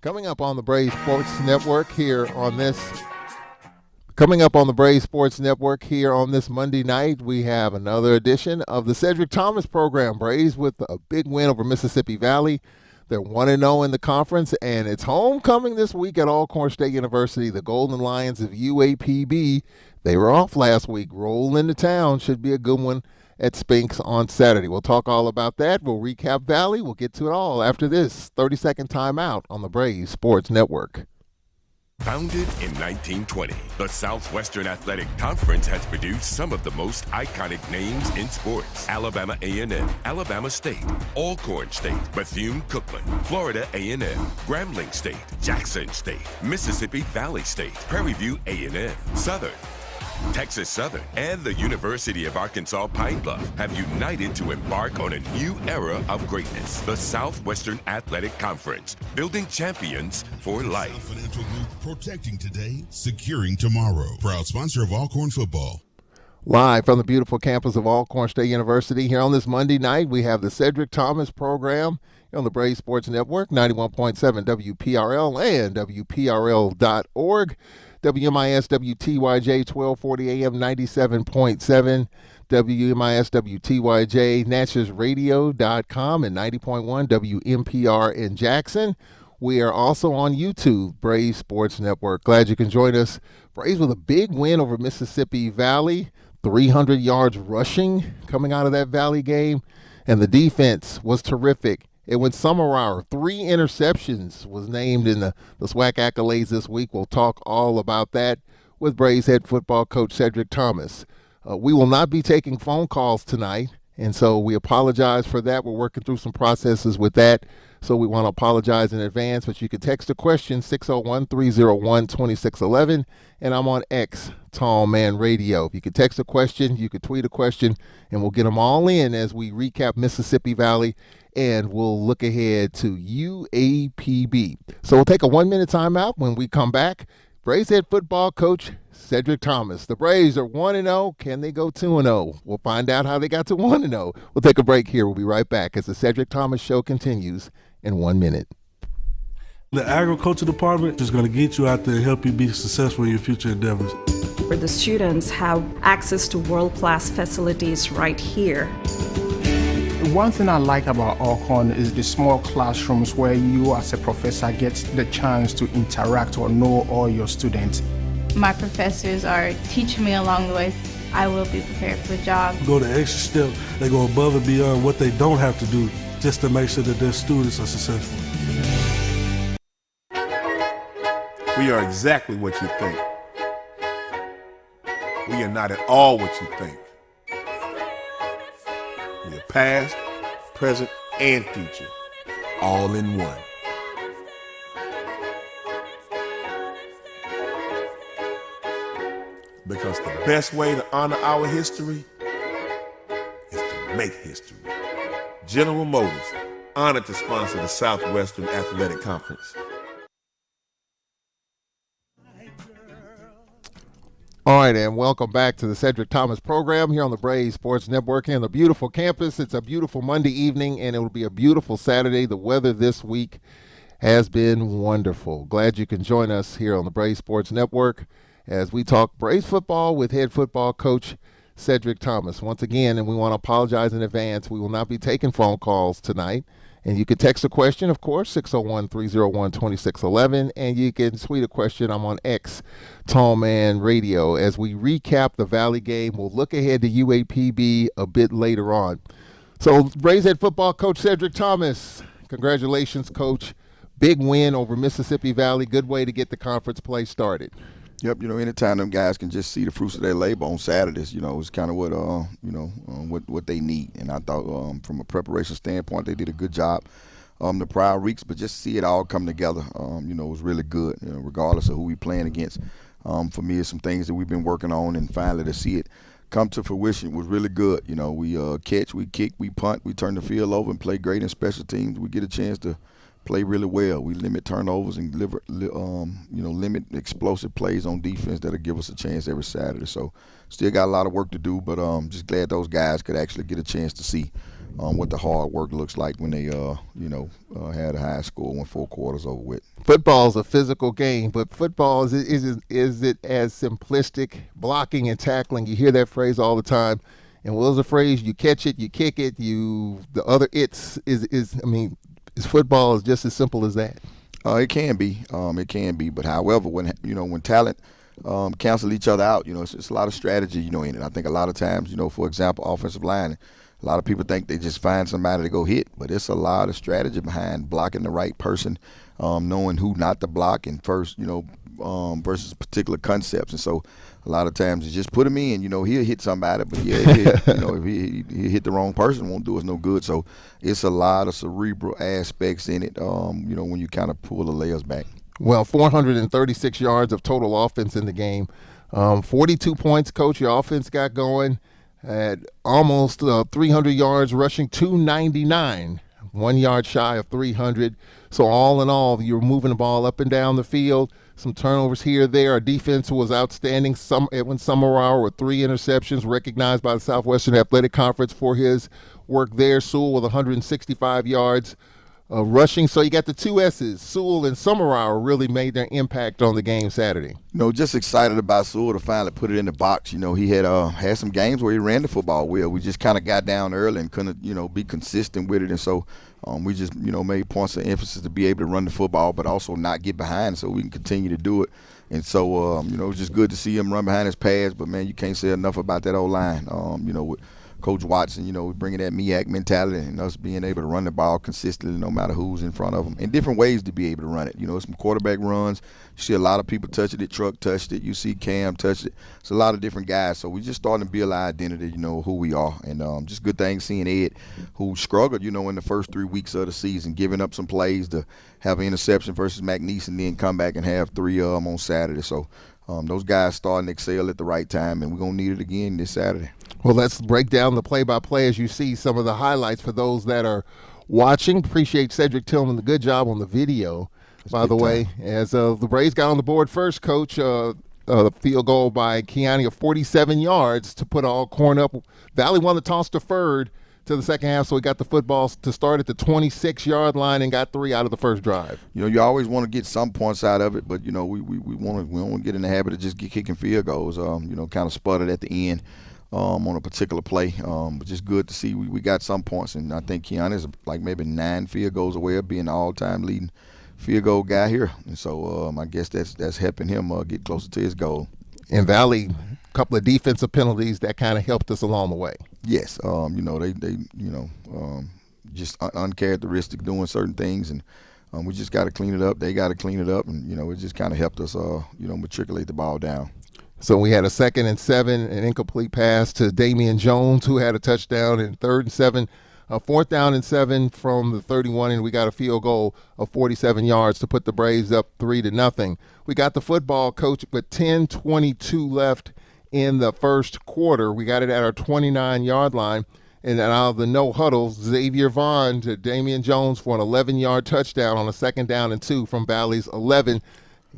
Coming up on the Braves Sports Network here on this Coming up on the Braves Sports Network here on this Monday night, we have another edition of the Cedric Thomas program. Braves with a big win over Mississippi Valley. They're 1-0 in the conference, and it's homecoming this week at Alcorn State University. The Golden Lions of UAPB, they were off last week. Roll into town. Should be a good one at Spinks on Saturday. We'll talk all about that. We'll recap Valley. We'll get to it all after this 30-second timeout on the Braves Sports Network. Founded in 1920, the Southwestern Athletic Conference has produced some of the most iconic names in sports. Alabama A&M, Alabama State, Alcorn State, Bethune-Cookman, Florida A&M, Grambling State, Jackson State, Mississippi Valley State, Prairie View A&M, Southern, Texas Southern, and the University of Arkansas Pine Bluff have united to embark on a new era of greatness. The Southwestern Athletic Conference, building champions for life. Financial Group, protecting today, securing tomorrow. Proud sponsor of Alcorn football. Live from the beautiful campus of Alcorn State University here on this Monday night, we have the Cedric Thomas program here on the Braves Sports Network, 91.7 WPRL and WPRL.org. WMIS WTYJ 1240 AM 97.7, WMIS WTYJ NatchesRadio.com and 90.1 WMPR in Jackson. We are also on YouTube, Braves Sports Network. Glad you can join us. Braves with a big win over Mississippi Valley, 300 yards rushing coming out of that Valley game, and the defense was terrific. Edwin Summerauer, 3 interceptions, was named in the SWAC accolades this week. We'll talk all about that with Braves head football coach Cedric Thomas. We will not be taking phone calls tonight, and so we apologize for that. We're working through some processes with that, so we want to apologize in advance. But you can text a question, 601-301-2611, and I'm on X, Tall Man Radio. If you can text a question, you can tweet a question, and we'll get them all in as we recap Mississippi Valley, and we'll look ahead to UAPB. So we'll take a 1-minute timeout. When we come back, Braves head football coach Cedric Thomas. The Braves are 1-0. Can they go 2-0? We'll find out how they got to 1-0. We'll take a break here. We'll be right back as the Cedric Thomas Show continues in 1 minute. The agriculture department is going to get you out there and help you be successful in your future endeavors. Where the students have access to world-class facilities right here. One thing I like about Alcorn is the small classrooms where you as a professor get the chance to interact or know all your students. My professors are teaching me along the way. I will be prepared for the job. Go the extra step. They go above and beyond what they don't have to do just to make sure that their students are successful. We are exactly what you think. We are not at all what you think. We are past, present, and future, all in one. Because the best way to honor our history is to make history. General Motors, honored to sponsor the Southwestern Athletic Conference. All right, and welcome back to the Cedric Thomas program here on the Braves Sports Network here on the beautiful campus. It's a beautiful Monday evening, and it will be a beautiful Saturday. The weather this week has been wonderful. Glad you can join us here on the Braves Sports Network as we talk Braves football with head football coach Cedric Thomas. Once again, and we want to apologize in advance, we will not be taking phone calls tonight. And you can text a question, of course, 601-301-2611. And you can tweet a question. I'm on X, Tall Man Radio. As we recap the Valley game, we'll look ahead to UAPB a bit later on. So, Braves head football coach Cedric Thomas, congratulations, coach. Big win over Mississippi Valley. Good way to get the conference play started. Yep, anytime them guys can just see the fruits of their labor on Saturdays, it's kind of what, what they need. And I thought from a preparation standpoint, they did a good job the prior weeks, but just see it all come together, it was really good, regardless of who we playing against. For me, it's some things that we've been working on, and finally to see it come to fruition was really good. We catch, we kick, we punt, we turn the field over and play great in special teams. We get a chance to play really well. We limit turnovers and limit explosive plays on defense that'll give us a chance every Saturday. So still got a lot of work to do, but just glad those guys could actually get a chance to see what the hard work looks like when they, had a high score when 4 quarters over with. Football is a physical game, but football is it as simplistic, blocking and tackling? You hear that phrase all the time. And what was the phrase? You catch it, you kick it, the other is football is just as simple as that. It can be. But however, when talent cancel each other out, it's a lot of strategy, in it. I think a lot of times, for example, offensive line, a lot of people think they just find somebody to go hit, but it's a lot of strategy behind blocking the right person, knowing who not to block and first, versus particular concepts. And so a lot of times you just put him in, he'll hit somebody, but if he hit the wrong person, it won't do us no good. So it's a lot of cerebral aspects in it, when you kind of pull the layers back. Well, 436 yards of total offense in the game. 42 points, Coach, your offense got going at almost 300 yards rushing, 299, 1 yard shy of 300. So all in all, you're moving the ball up and down the field. Some turnovers here or there. Our defense was outstanding. Edwin Summerauer with 3 interceptions, recognized by the Southwestern Athletic Conference for his work there. Sewell with 165 yards rushing. So you got the 2 S's. Sewell and Summerauer really made their impact on the game Saturday. Just excited about Sewell to finally put it in the box. He had some games where he ran the football well. We just kind of got down early and couldn't, be consistent with it. And so we just, made points of emphasis to be able to run the football, but also not get behind so we can continue to do it. And so, it was just good to see him run behind his pads. But, man, you can't say enough about that O-line, with Coach Watson, bringing that MEAC mentality and us being able to run the ball consistently no matter who's in front of them, and different ways to be able to run it. Some quarterback runs. You see a lot of people touching it. Truck touched it. You see Cam touched it. It's a lot of different guys. So we just starting to build our identity, who we are. And just good thing seeing Ed, who struggled, in the first 3 weeks of the season, giving up some plays to have an interception versus McNeese and then come back and have 3 of them on Saturday. So those guys starting to excel at the right time, and we're going to need it again this Saturday. Well, let's break down the play-by-play as you see some of the highlights for those that are watching. Appreciate Cedric Tillman, the good job on the video, by the way. As the Braves got on the board first, Coach, the field goal by Keani of 47 yards to put Alcorn up. Valley won the toss deferred to the second half, so we got the football to start at the 26-yard line and got 3 out of the first drive. You always want to get some points out of it, but we don't want to get in the habit of just kicking field goals. Kind of sputtered at the end on a particular play, but just good to see we got some points, and I think Keanu is like maybe 9 field goals away of being the all-time leading field goal guy here, and so I guess that's helping him get closer to his goal. And Valley, a couple of defensive penalties that kind of helped us along the way. Yes, they just uncharacteristic doing certain things, and we just got to clean it up. They got to clean it up, and it just kind of helped us matriculate the ball down. So we had a 2nd and 7, an incomplete pass to Damian Jones, who had a touchdown, and 3rd and 7, a 4th down and 7 from the 31, and we got a field goal of 47 yards to put the Braves up 3-0. We got the football, Coach, with 10:22 left in the first quarter. We got it at our 29-yard line, and then out of the no huddle, Xavier Vaughn to Damian Jones for an 11-yard touchdown on a 2nd down and 2 from Valley's 11.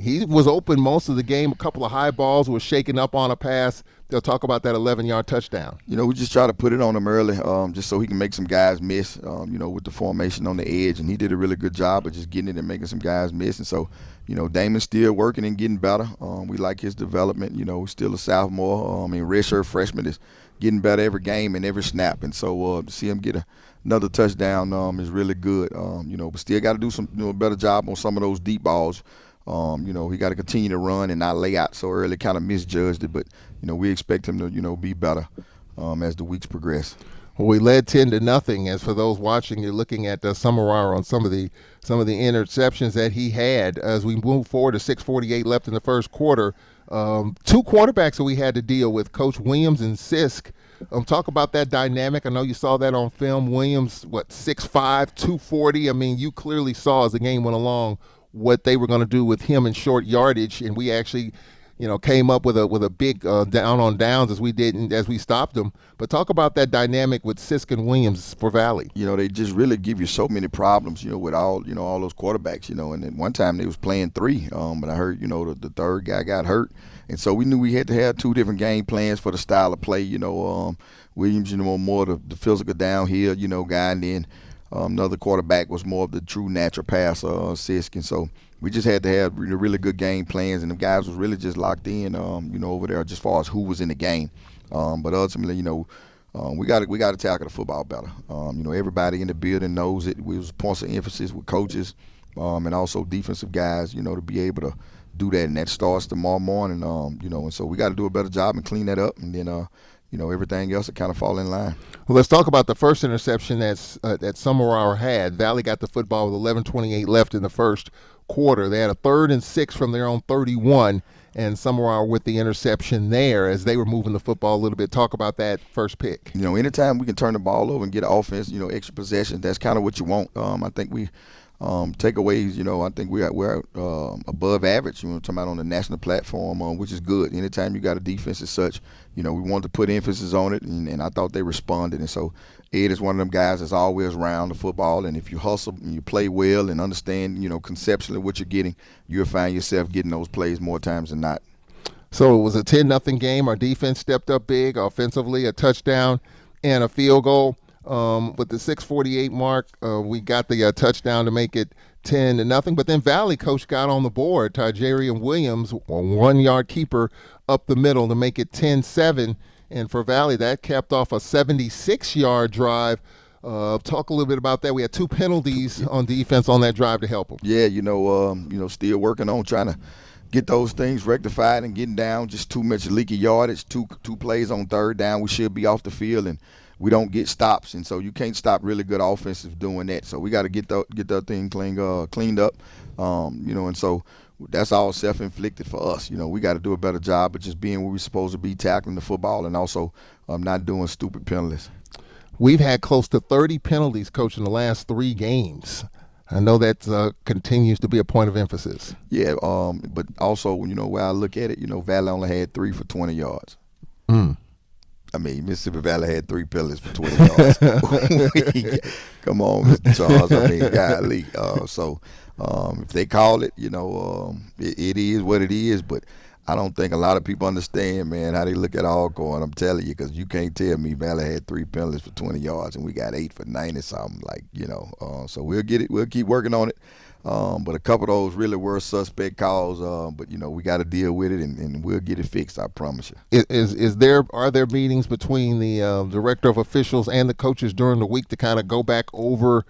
He was open most of the game. A couple of high balls, was shaken up on a pass. They'll talk about that 11-yard touchdown. We just try to put it on him early just so he can make some guys miss, with the formation on the edge. And he did a really good job of just getting it and making some guys miss. And so, Damon's still working and getting better. We like his development. He's still a sophomore. Redshirt freshman is getting better every game and every snap. And so to see him get another touchdown is really good. But still got to do some better job on some of those deep balls. He got to continue to run and not lay out so early, kind of misjudged it. But, we expect him to, be better as the weeks progress. Well, we led 10-0. As for those watching, you're looking at Summerauer on some of the interceptions that he had. As we move forward to 6:48 left in the first quarter, 2 quarterbacks that we had to deal with, Coach Williams and Sisk. Talk about that dynamic. I know you saw that on film. Williams, 6'5", 240. You clearly saw as the game went along what they were going to do with him in short yardage, and we actually came up with a big down on downs as we stopped them. But talk about that dynamic with Sisk and Williams for Valley. They just really give you so many problems, with all those quarterbacks, and then one time they was playing three, but I heard, the third guy got hurt. And so we knew we had to have two different game plans for the style of play, Williams, more the physical downhill, guy, and then another quarterback was more of the true natural passer, Sisk. And so we just had to have really good game plans, and the guys was really just locked in, over there just as far as who was in the game. But ultimately, we got to tackle the football better. Everybody in the building knows it. We was points of emphasis with coaches, and also defensive guys, to be able to do that, and that starts tomorrow morning. And so we got to do a better job and clean that up, and then everything else will kind of fall in line. Well, let's talk about the first interception that Summerauer had. Valley got the football with 11:28 left in the first quarter. They had a 3rd and 6 from their own 31, and Summerauer with the interception there as they were moving the football a little bit. Talk about that first pick. Anytime we can turn the ball over and get an offense, extra possessions, that's kind of what you want. I think we takeaways, I think we're above average, talking about on the national platform, which is good. Anytime you got a defense as such, we want to put emphasis on it, and I thought they responded. And so Ed is one of them guys that's always around the football, and if you hustle and you play well and understand, conceptually what you're getting, you'll find yourself getting those plays more times than not. So it was a 10-0 game. Our defense stepped up big offensively, a touchdown and a field goal. With the 6:48 mark, we got the touchdown to make it 10-0. But then Valley coach got on the board. Tajarian Williams, a 1-yard keeper up the middle to make it 10-7. And for Valley, that capped off a 76-yard drive. Talk a little bit about that. We had 2 penalties on defense on that drive to help them. Yeah, still working on trying to get those things rectified and getting down. Just too much leaky yardage. Two plays on 3rd down. We should be off the field, and we don't get stops, and so you can't stop really good offensive doing that. So we got to get that thing cleaned up, and so that's all self-inflicted for us. We got to do a better job of just being where we're supposed to be, tackling the football, and also not doing stupid penalties. We've had close to 30 penalties, Coach, in the last 3 games. I know that continues to be a point of emphasis. Yeah, but also, where I look at it, Valley only had 3 for 20 yards. Mississippi Valley had 3 penalties for 20 yards. Come on, Mr. Charles. Golly. So if they call it, it is what it is. But I don't think a lot of people understand, man, how they look at Alcorn. I'm telling you, because you can't tell me Valley had 3 penalties for 20 yards and we got 8 for 90-something. So we'll get it. We'll keep working on it. But a couple of those really were suspect calls. But we got to deal with it, and we'll get it fixed. I promise you. Are there meetings between the director of officials and the coaches during the week to kind of go back over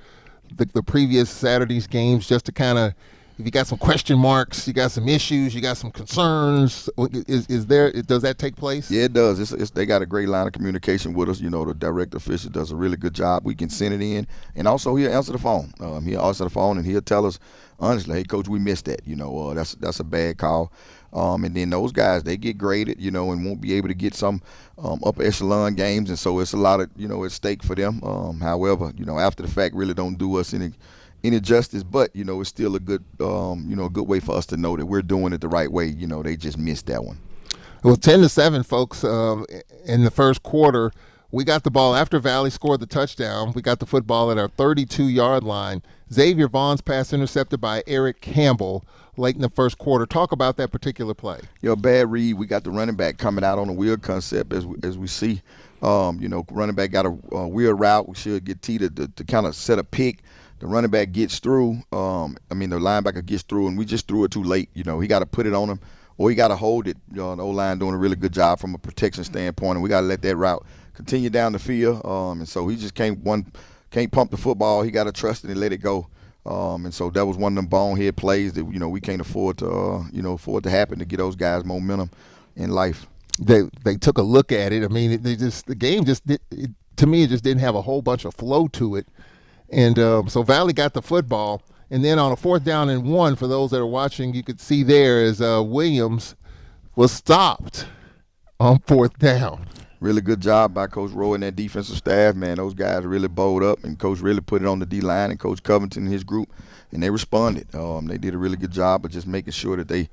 the previous Saturday's games, just to kind of, if you got some question marks, you got some issues, you got some concerns, does that take place? Yeah, it does. They got a great line of communication with us. The director official does a really good job. We can send it in, and also he'll answer the phone. He'll answer the phone, and he'll tell us honestly, hey, Coach, we missed that. That's a bad call. And then those guys, they get graded, and won't be able to get some upper echelon games, and so it's a lot of, at stake for them. However, after the fact really don't do us any justice, but it's still a good a good way for us to know that we're doing it the right way. They just missed that one. Well, 10-7, folks. In the first quarter, we got the ball after Valley scored the touchdown. We got the football at our 32-yard line. Xavier Vaughn's pass intercepted by Eric Campbell late in the first quarter. Talk about that particular play. Bad read. We got the running back coming out on a wheel concept as we see. Running back got a wheel route. We should get T to kind of set a pick. The running back gets through. The linebacker gets through, and we just threw it too late. He got to put it on him, or he got to hold it. The O-line doing a really good job from a protection standpoint, and we got to let that route continue down the field. And so he just can't pump the football. He got to trust it and let it go. And so that was one of them bonehead plays that we can't afford to happen, to get those guys momentum in life. They took a look at it. The game just to me, it just didn't have a whole bunch of flow to it. And so Valley got the football, and then on a 4th down and 1, for those that are watching, you could see there as Williams was stopped on 4th down. Really good job by Coach Rowe and that defensive staff, man. Those guys really bowled up, and Coach really put it on the D-line, and Coach Covington and his group, and they responded. They did a really good job of just making sure that they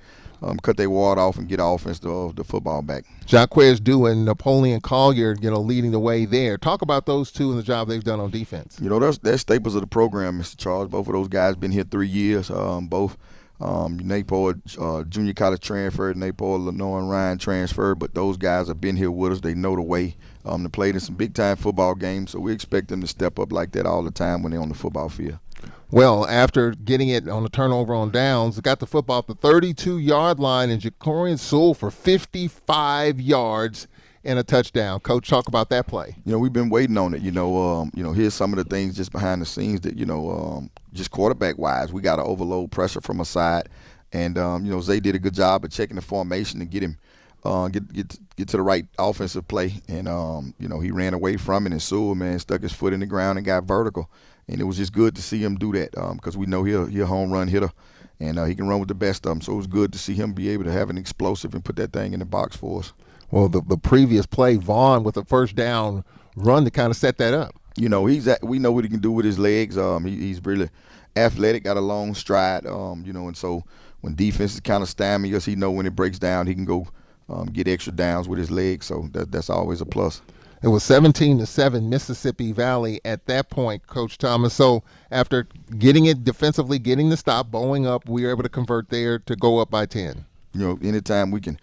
cut their ward off and get offense the football back. Jaquez Dew and Napoleon Collier, leading the way there. Talk about those two and the job they've done on defense. They're staples of the program, Mr. Charles. Both of those guys been here 3 years. Both Napoleon, junior college transferred, Napoleon, Lenore, and Ryan transferred, but those guys have been here with us. They know the way. They played in some big-time football games, so we expect them to step up like that all the time when they're on the football field. Well, after getting it on the turnover on downs, got the football at the 32-yard line, and Jacorian Sewell for 55 yards and a touchdown. Coach, talk about that play. We've been waiting on it. Here's some of the things just behind the scenes that, just quarterback-wise, we got to overload pressure from a side. And, Zay did a good job of checking the formation and get him get to the right offensive play. And, he ran away from it, and Sewell, man, stuck his foot in the ground and got vertical. And it was just good to see him do that because we know he's a home run hitter, and he can run with the best of them. So it was good to see him be able to have an explosive and put that thing in the box for us. Well, the previous play, Vaughn with a first down run to kind of set that up. We know what he can do with his legs. He's really athletic, got a long stride, and so when defense is kind of stymied us, he know when it breaks down, he can go get extra downs with his legs. So that's always a plus. It was 17-7 Mississippi Valley at that point, Coach Thomas. So after getting it defensively, getting the stop, bowling up, we were able to convert there to go up by 10. Anytime we can,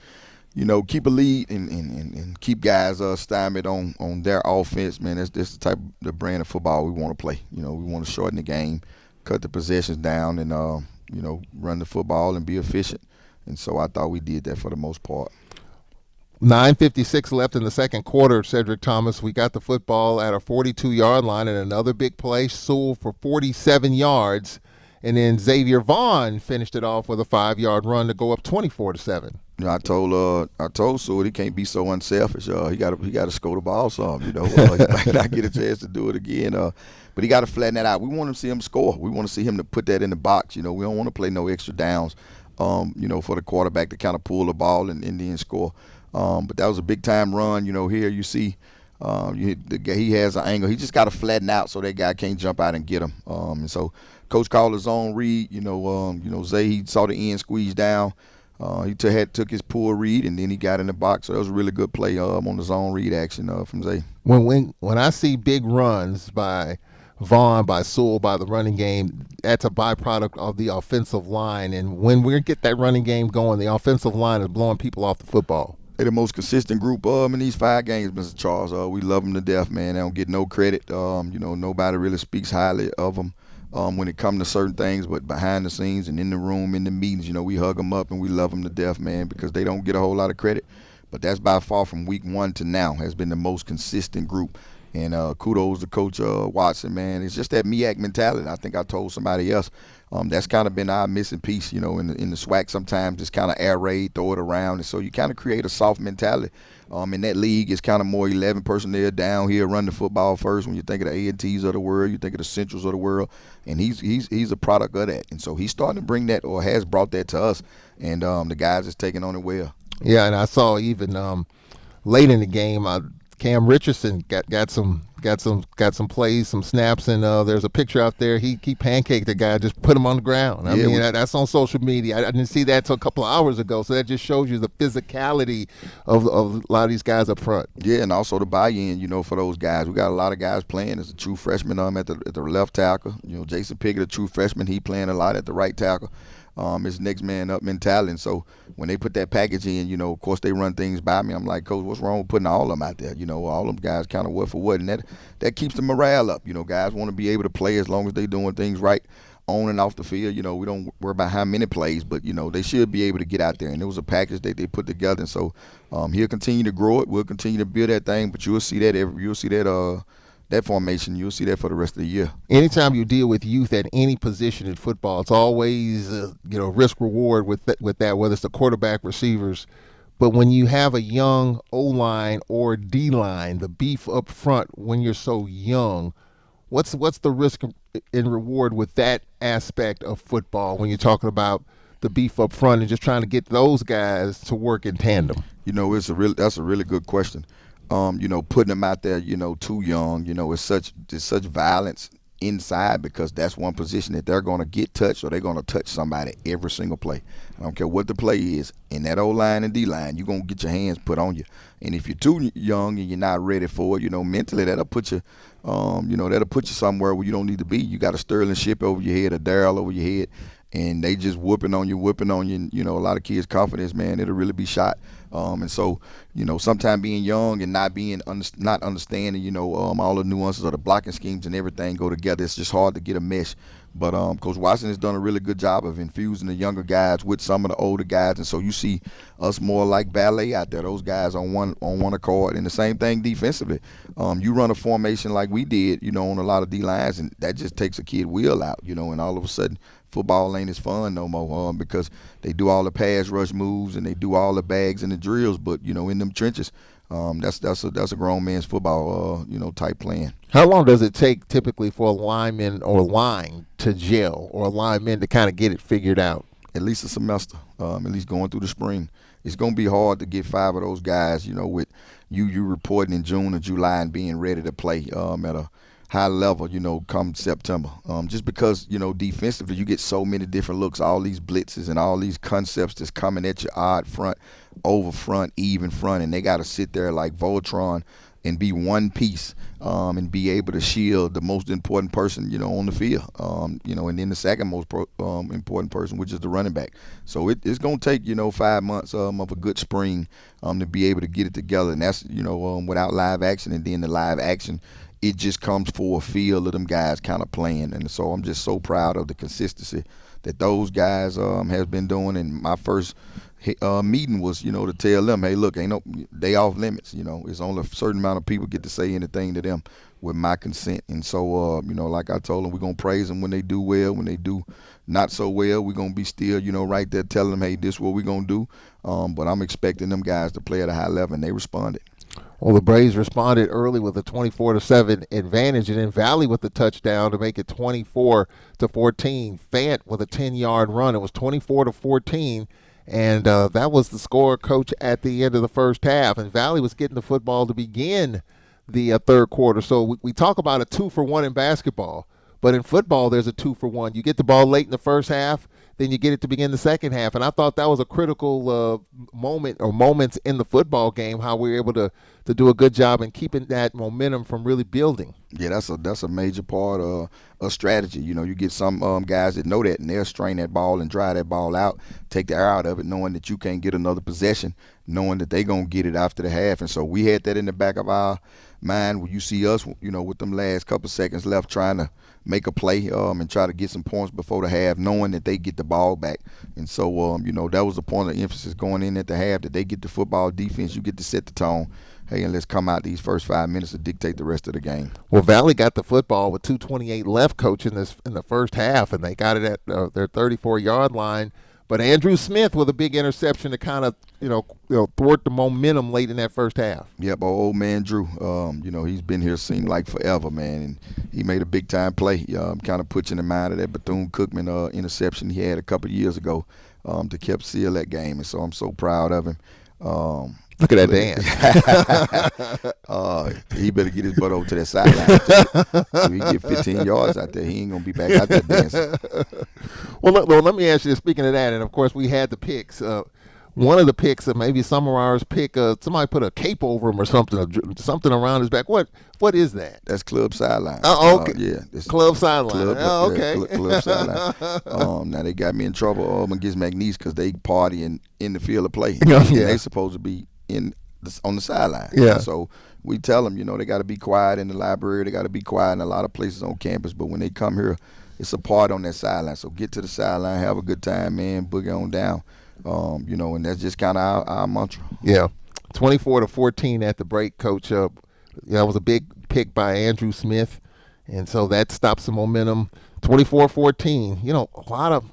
keep a lead and keep guys stymied on their offense, man, that's the brand of football we want to play. We want to shorten the game, cut the possessions down, and, run the football and be efficient. And so I thought we did that for the most part. 9:56 left in the second quarter, Cedric Thomas. We got the football at a 42-yard line and another big play, Sewell for 47 yards. And then Xavier Vaughn finished it off with a 5-yard run to go up 24-7. I told Sewell he can't be so unselfish. He got to score the ball some. He might not get a chance to do it again. But he got to flatten that out. We want to see him score. We want to see him to put that in the box. We don't want to play no extra downs. For the quarterback to kind of pull the ball and then score. But that was a big time run. Here you see he has an angle. He just got to flatten out so that guy can't jump out and get him. And so Coach called his own read. Zay, he saw the end squeeze down. He took his pull read, and then he got in the box. So that was a really good play on the zone read action from Zay. When I see big runs by Vaughn, by Sewell, by the running game, that's a byproduct of the offensive line. And when we get that running game going, the offensive line is blowing people off the football. They're the most consistent group in these 5 games, Mr. Charles. We love them to death, man. They don't get no credit. Nobody really speaks highly of them when it comes to certain things, but behind the scenes and in the room, in the meetings, we hug them up and we love them to death, man, because they don't get a whole lot of credit. But that's by far from week 1 to now has been the most consistent group. And kudos to Coach Watson, man. It's just that MEAC mentality. I think I told somebody else. That's kind of been our missing piece, in the SWAC sometimes, just kind of air raid, throw it around. And so you kind of create a soft mentality. In that league, it's kind of more 11 personnel down here, run the football first. When you think of the A&Ts of the world, you think of the Centrals of the world. And he's a product of that. And so he's starting to bring that, or has brought that to us. And the guys is taking on it well. Yeah, and I saw even late in the game, Cam Richardson got some plays, some snaps, and there's a picture out there. He pancaked the guy, just put him on the ground. I mean, that's on social media. I didn't see that till a couple of hours ago, so that just shows you the physicality of a lot of these guys up front. Yeah, and also the buy-in, for those guys. We got a lot of guys playing as a true freshman at the left tackle. Jason Pickett, a true freshman, he playing a lot at the right tackle. It's next man up mentality. And so when they put that package in, of course they run things by me. I'm like, Coach, what's wrong with putting all of them out there? All them guys kind of what for what. And that keeps the morale up. Guys want to be able to play as long as they're doing things right on and off the field. We don't worry about how many plays, but, they should be able to get out there. And it was a package that they put together. And so he'll continue to grow it. We'll continue to build that thing, but you'll see that that formation, you'll see that for the rest of the year. Anytime you deal with youth at any position in football, it's always risk reward with that, whether it's the quarterback, receivers. But when you have a young O-line or D-line, the beef up front when you're so young, what's the risk and reward with that aspect of football when you're talking about the beef up front and just trying to get those guys to work in tandem? That's a really good question. putting them out there, too young. It's such violence inside because that's one position that they're going to get touched or they're going to touch somebody every single play. I don't care what the play is. In that O-line and D-line, you're going to get your hands put on you. And if you're too young and you're not ready for it, mentally that'll put you, that'll put you somewhere where you don't need to be. You got a Sterling Ship over your head, a Darrell over your head, and they just whooping on you. And, a lot of kids' confidence, man, it'll really be shot. And so, sometimes being young and not understanding, all the nuances of the blocking schemes and everything go together. It's just hard to get a mesh. But Coach Watson has done a really good job of infusing the younger guys with some of the older guys, and so you see us more like ballet out there. Those guys on one accord, and the same thing defensively. You run a formation like we did, on a lot of D lines, and that just takes a kid wheel out, and all of a sudden football ain't as fun no more because they do all the pass rush moves and they do all the bags and the drills, but in them trenches. That's a grown man's football, type plan. How long does it take typically for a lineman or line to gel or a lineman to kind of get it figured out? At least a semester, at least going through the spring. It's going to be hard to get 5 of those guys, with you reporting in June or July and being ready to play at a high level, come September. Just because, defensively you get so many different looks, all these blitzes and all these concepts that's coming at you odd front, over front, even front, and they got to sit there like Voltron and be one piece and be able to shield the most important person, on the field, and then the second most important person, which is the running back. So it's going to take, 5 months of a good spring to be able to get it together, and that's, without live action, and then the live action, it just comes for a feel of them guys kind of playing. And so I'm just so proud of the consistency that those guys have been doing. And my first meeting was, to tell them, hey, look, ain't no they off limits. It's only a certain amount of people get to say anything to them with my consent. And so, like I told them, we're going to praise them when they do well. When they do not so well, we're going to be still, right there telling them, hey, this is what we're going to do. But I'm expecting them guys to play at a high level, and they responded. Well, the Braves responded early with a 24-7 advantage, and then Valley with the touchdown to make it 24-14. Fant with a 10-yard run. It was 24-14, and that was the score, Coach, at the end of the first half. And Valley was getting the football to begin the third quarter. So we talk about a 2-for-1 in basketball, but in football there's a 2-for-1. You get the ball late in the first half, then you get it to begin the second half. And I thought that was a critical moment or moments in the football game, how we were able to do a good job in keeping that momentum from really building. Yeah, that's a major part of strategy. You get some guys that know that, and they'll strain that ball and dry that ball out, take the air out of it, knowing that you can't get another possession, knowing that they're going to get it after the half. And so we had that in the back of our mind when you see us, with them last couple seconds left trying to make a play and try to get some points before the half, knowing that they get the ball back. And so, that was the point of emphasis going in at the half, that they get the football defense, you get to set the tone. Hey, and let's come out these first 5 minutes to dictate the rest of the game. Well, Valley got the football with 2:28 left, Coach, in the first half, and they got it at their 34-yard line. But Andrew Smith with a big interception to kind of, thwart the momentum late in that first half. Yep, old man Drew. He's been here seemed like forever, man, and he made a big-time play. Kind of puts in the mind of that Bethune-Cookman interception he had a couple of years ago to kept seal that game, and so I'm so proud of him. Look at that dance. He better get his butt over to that sideline. If he get 15 yards out there, he ain't going to be back out there dancing. Well, let me ask you, speaking of that, and of course we had the picks. One of the picks, maybe some of ours pick, somebody put a cape over him or something around his back. What is that? That's club sideline. Oh, okay. Yeah. Club sideline. Okay. Club sideline. Now they got me in trouble against McNeese because they partying in the field of play. Yeah. And they supposed to be on the sideline. Yeah. So we tell them, they got to be quiet in the library. They got to be quiet in a lot of places on campus. But when they come here, it's a party on that sideline. So get to the sideline, have a good time, man, boogie on down. And that's just kind of our mantra. Yeah. 24-14 at the break, Coach. That was a big pick by Andrew Smith. And so that stops the momentum. 24-14. A lot of,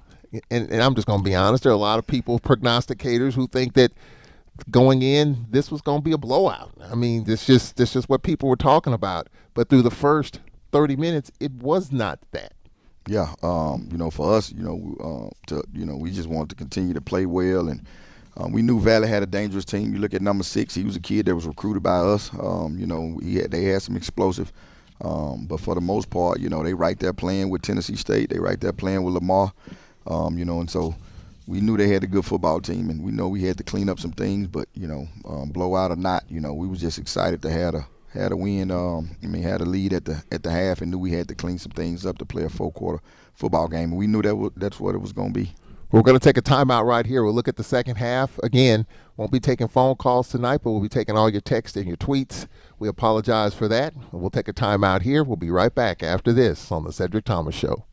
and I'm just going to be honest, there are a lot of people, prognosticators, who think that going in, this was going to be a blowout. I mean, this just what people were talking about. But through the first 30 minutes, it was not that. Yeah, for us, we just wanted to continue to play well and We knew Valley had a dangerous team. You look at number 6, he was a kid that was recruited by us. They had some explosive. But for the most part, they right there playing with Tennessee State. They right there playing with Lamar. And so we knew they had a good football team, and we know we had to clean up some things. But, blowout or not, we was just excited to had a win. Had a lead at the half, and knew we had to clean some things up to play a 4-quarter football game. And we knew that's what it was going to be. We're going to take a timeout right here. We'll look at the second half. Again, won't be taking phone calls tonight, but we'll be taking all your texts and your tweets. We apologize for that. We'll take a timeout here. We'll be right back after this on the Cedric Thomas Show.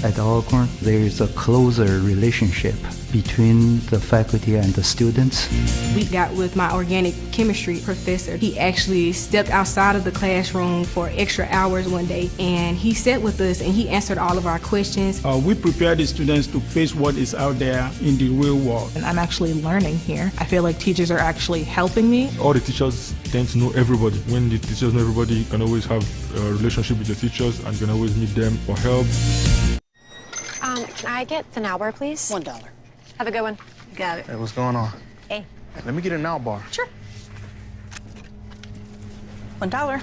At Alcorn, there is a closer relationship between the faculty and the students. We got with my organic chemistry professor. He actually stepped outside of the classroom for extra hours one day, and he sat with us and he answered all of our questions. We prepare the students to face what is out there in the real world. And I'm actually learning here. I feel like teachers are actually helping me. All the teachers tend to know everybody. When the teachers know everybody, you can always have a relationship with the teachers and you can always meet them for help. Can I get the now bar, please? $1. Have a good one. Got it. Hey, what's going on? Hey. Let me get a now bar. Sure. $1.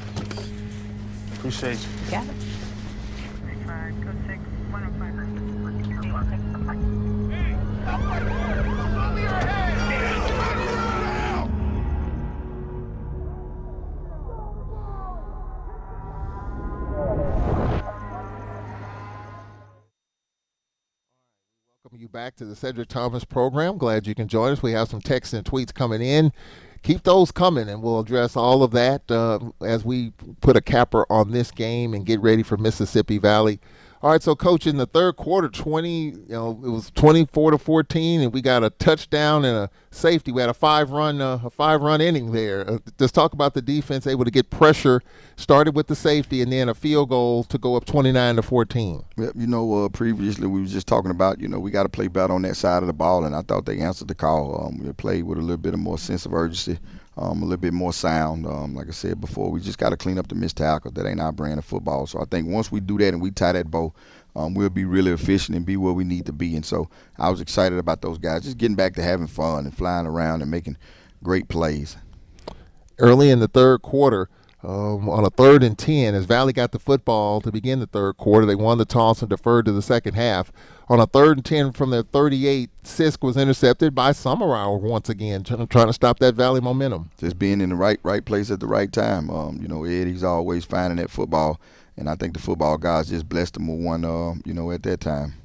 Appreciate you. Got it. Welcome you back to the Cedric Thomas program. Glad you can join us. We have some texts and tweets coming in. Keep those coming, and we'll address all of that as we put a capper on this game and get ready for Mississippi Valley. All right, so Coach, in the third quarter, it was 24-14, and we got a touchdown and a safety. We had a five-run inning there. Just talk about the defense able to get pressure, started with the safety, and then a field goal to go up 29-14. Yep, previously we were just talking about, we got to play better on that side of the ball, and I thought they answered the call. We played with a little bit of more sense of urgency. A little bit more sound. Like I said before, we just got to clean up the missed tackle. That ain't our brand of football. So I think once we do that and we tie that bow, we'll be really efficient and be where we need to be. And so I was excited about those guys, just getting back to having fun and flying around and making great plays. Early in the third quarter, on a 3rd and 10, as Valley got the football to begin the third quarter, they won the toss and deferred to the second half. On a 3rd and 10 from their 38, Sisk was intercepted by Summerall once again, trying to stop that Valley momentum. Just being in the right place at the right time. Eddie's always finding that football, and I think the football guys just blessed him with one, at that time.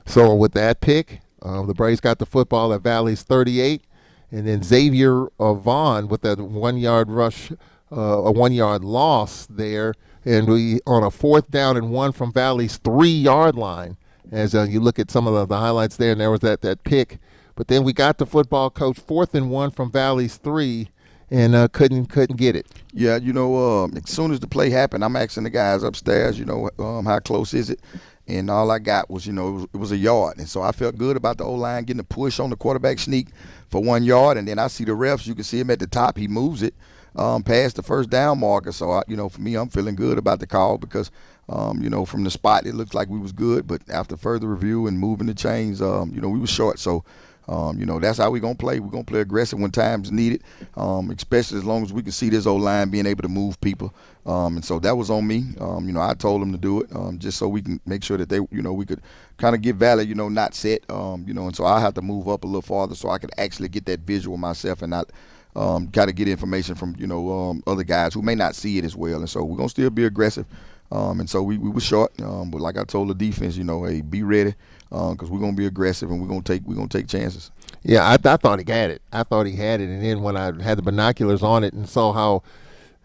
So with that pick, the Braves got the football at Valley's 38, and then Xavier Vaughn with that 1-yard rush, a 1-yard loss there, and we on a 4th down and 1 from Valley's 3-yard line. As you look at some of the highlights there, and there was that pick. But then we got the football, Coach, 4th and 1 from Valley's 3, and couldn't get it. Yeah, as soon as the play happened, I'm asking the guys upstairs, how close is it? And all I got was, it was a yard. And so I felt good about the O-line getting a push on the quarterback sneak for 1 yard. And then I see the refs. You can see him at the top. He moves it past the first down marker. So, for me, I'm feeling good about the call because, from the spot, it looked like we was good. But after further review and moving the chains, we was short. So, that's how we're going to play. We're going to play aggressive when time's needed, especially as long as we can see this O-line being able to move people. And so that was on me. I told them to do it just so we can make sure that they, we could kind of get Valley, not set, and so I have to move up a little farther so I could actually get that visual myself and not got to get information from, other guys who may not see it as well. And so we're going to still be aggressive. And so we were short, but like I told the defense, hey, be ready because we're going to be aggressive and we're going to take chances. Yeah, I thought he had it. And then when I had the binoculars on it and saw how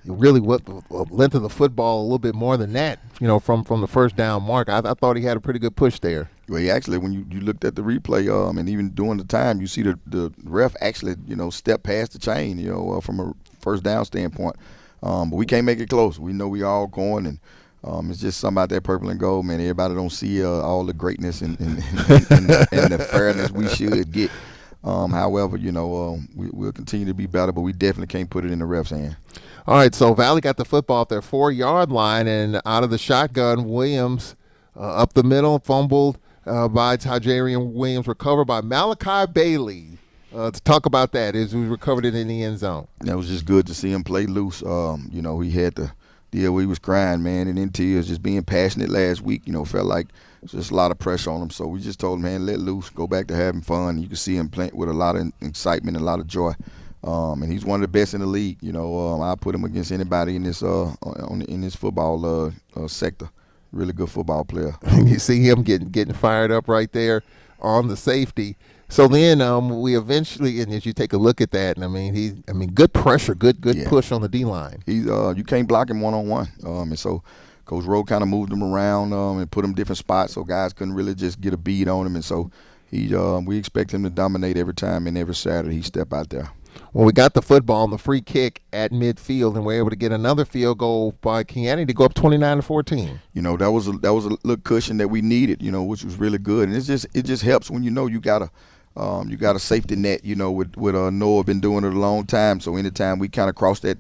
really what the length of the football a little bit more than that, from the first down mark, I thought he had a pretty good push there. Well, he actually, when you looked at the replay, and even during the time, you see the ref actually, step past the chain, from a first down standpoint. But we can't make it close. We know we all going, and it's just something about that purple and gold, man. Everybody don't see all the greatness and the fairness we should get. However, we'll continue to be better, but we definitely can't put it in the ref's hand. All right, so Valley got the football at their 4-yard line, and out of the shotgun, Williams up the middle, fumbled by Tajarian Williams, recovered by Malachi Bailey. To talk about that as we recovered it in the end zone. That was just good to see him play loose. He had to deal where he was crying, man, and in tears, just being passionate last week. Felt like just a lot of pressure on him. So we just told him, man, let loose, go back to having fun. You can see him playing with a lot of excitement and a lot of joy. And he's one of the best in the league. I put him against anybody in this in this football sector. Really good football player. You see him getting fired up right there on the safety. So then we eventually, and as you take a look at that, and good pressure, good push on the D line. He's you can't block him one-on-one, and so Coach Rowe kind of moved him around and put him different spots, so guys couldn't really just get a bead on him, and so we expect him to dominate every time and every Saturday he step out there. Well, we got the football on the free kick at midfield, and we're able to get another field goal by Kiani to go up 29-14. That was a little cushion that we needed, which was really good, and it just helps when you got a safety net, with Noah been doing it a long time. So anytime we kind of cross that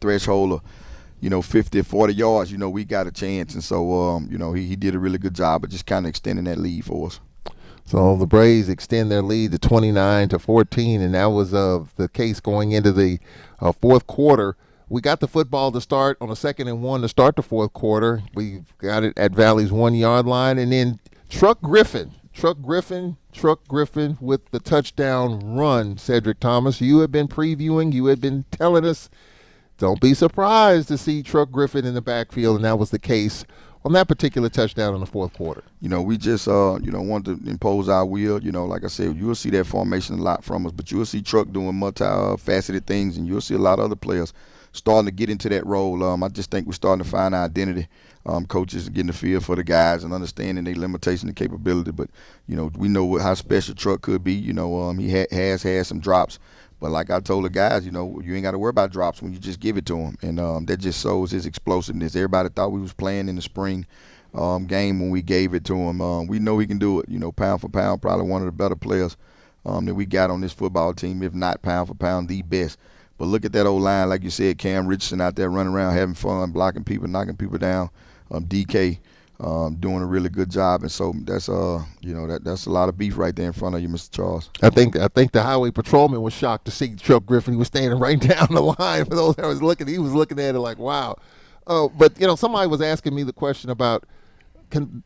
threshold of, 50, 40 yards, we got a chance. And so, he did a really good job of just kind of extending that lead for us. So the Braves extend their lead to 29-14, and that was the case going into the fourth quarter. We got the football to start on a 2nd and 1 to start the fourth quarter. We got it at Valley's 1-yard line, and then Truck Griffin with the touchdown run. Cedric Thomas, you have been previewing, you had been telling us, don't be surprised to see Truck Griffin in the backfield, and that was the case on that particular touchdown in the fourth quarter. We just, wanted to impose our will. Like I said, you'll see that formation a lot from us, but you'll see Truck doing multi-faceted things, and you'll see a lot of other players starting to get into that role. I just think we're starting to find our identity. Coaches are getting the feel for the guys and understanding their limitation and capability. But, we know how special Truck could be. He has had some drops. But like I told the guys, you ain't got to worry about drops when you just give it to him. And that just shows his explosiveness. Everybody thought we was playing in the spring game when we gave it to him. We know he can do it. Pound for pound, probably one of the better players that we got on this football team, if not pound for pound, the best. But look at that old line, like you said, Cam Richardson out there running around, having fun, blocking people, knocking people down. DK doing a really good job, and so that's that's a lot of beef right there in front of you, Mr. Charles. I think the highway patrolman was shocked to see Truck Griffin. He was standing right down the line. For those that was looking, he was looking at it like, wow. But somebody was asking me the question about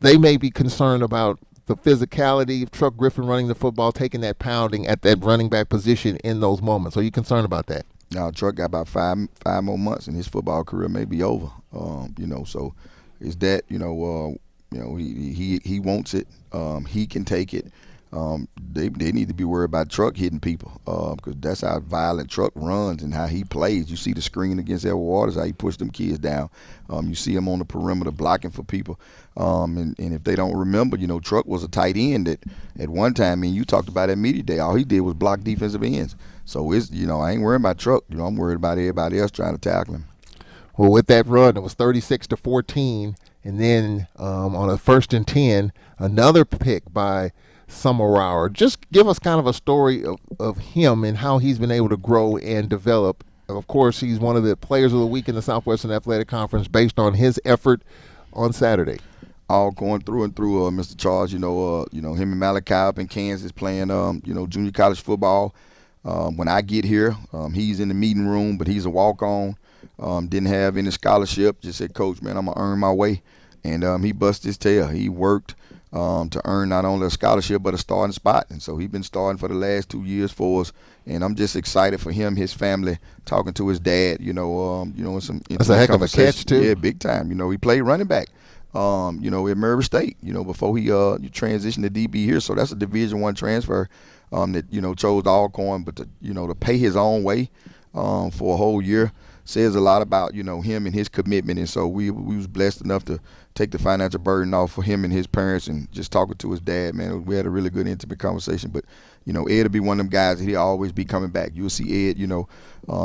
they may be concerned about the physicality of Truck Griffin running the football, taking that pounding at that running back position in those moments. Are you concerned about that? Now, Truck got about five more months, and his football career may be over. So is that he wants it. He can take it. They need to be worried about Truck hitting people because that's how violent Truck runs and how he plays. You see the screen against Edward Waters, how he pushed them kids down. You see him on the perimeter blocking for people. And if they don't remember, Truck was a tight end that at one time, you talked about at media day, all he did was block defensive ends. So it's I ain't worried about Truck. I'm worried about everybody else trying to tackle him. Well, with that run, it was 36-14, and then on a 1st and 10, another pick by Summerauer. Just give us kind of a story of him and how he's been able to grow and develop. Of course, he's one of the players of the week in the Southwestern Athletic Conference based on his effort on Saturday. All going through and through, Mr. Charles. Him and Malachi up in Kansas playing, junior college football. When I get here, he's in the meeting room, but he's a walk-on. Didn't have any scholarship. Just said, Coach, man, I'm going to earn my way. And he busted his tail. He worked to earn not only a scholarship but a starting spot. And so he's been starting for the last 2 years for us. And I'm just excited for him, his family, talking to his dad, in some that's a heck of a catch, too. Yeah, big time. He played running back, at Murray State, before he transitioned to DB here. So that's a Division I transfer that, chose Alcorn. But, to pay his own way for a whole year says a lot about, him and his commitment. And so we was blessed enough to take the financial burden off for him and his parents and just talking to his dad, man. We had a really good, intimate conversation. But, Ed will be one of them guys that he'll always be coming back. You'll see Ed,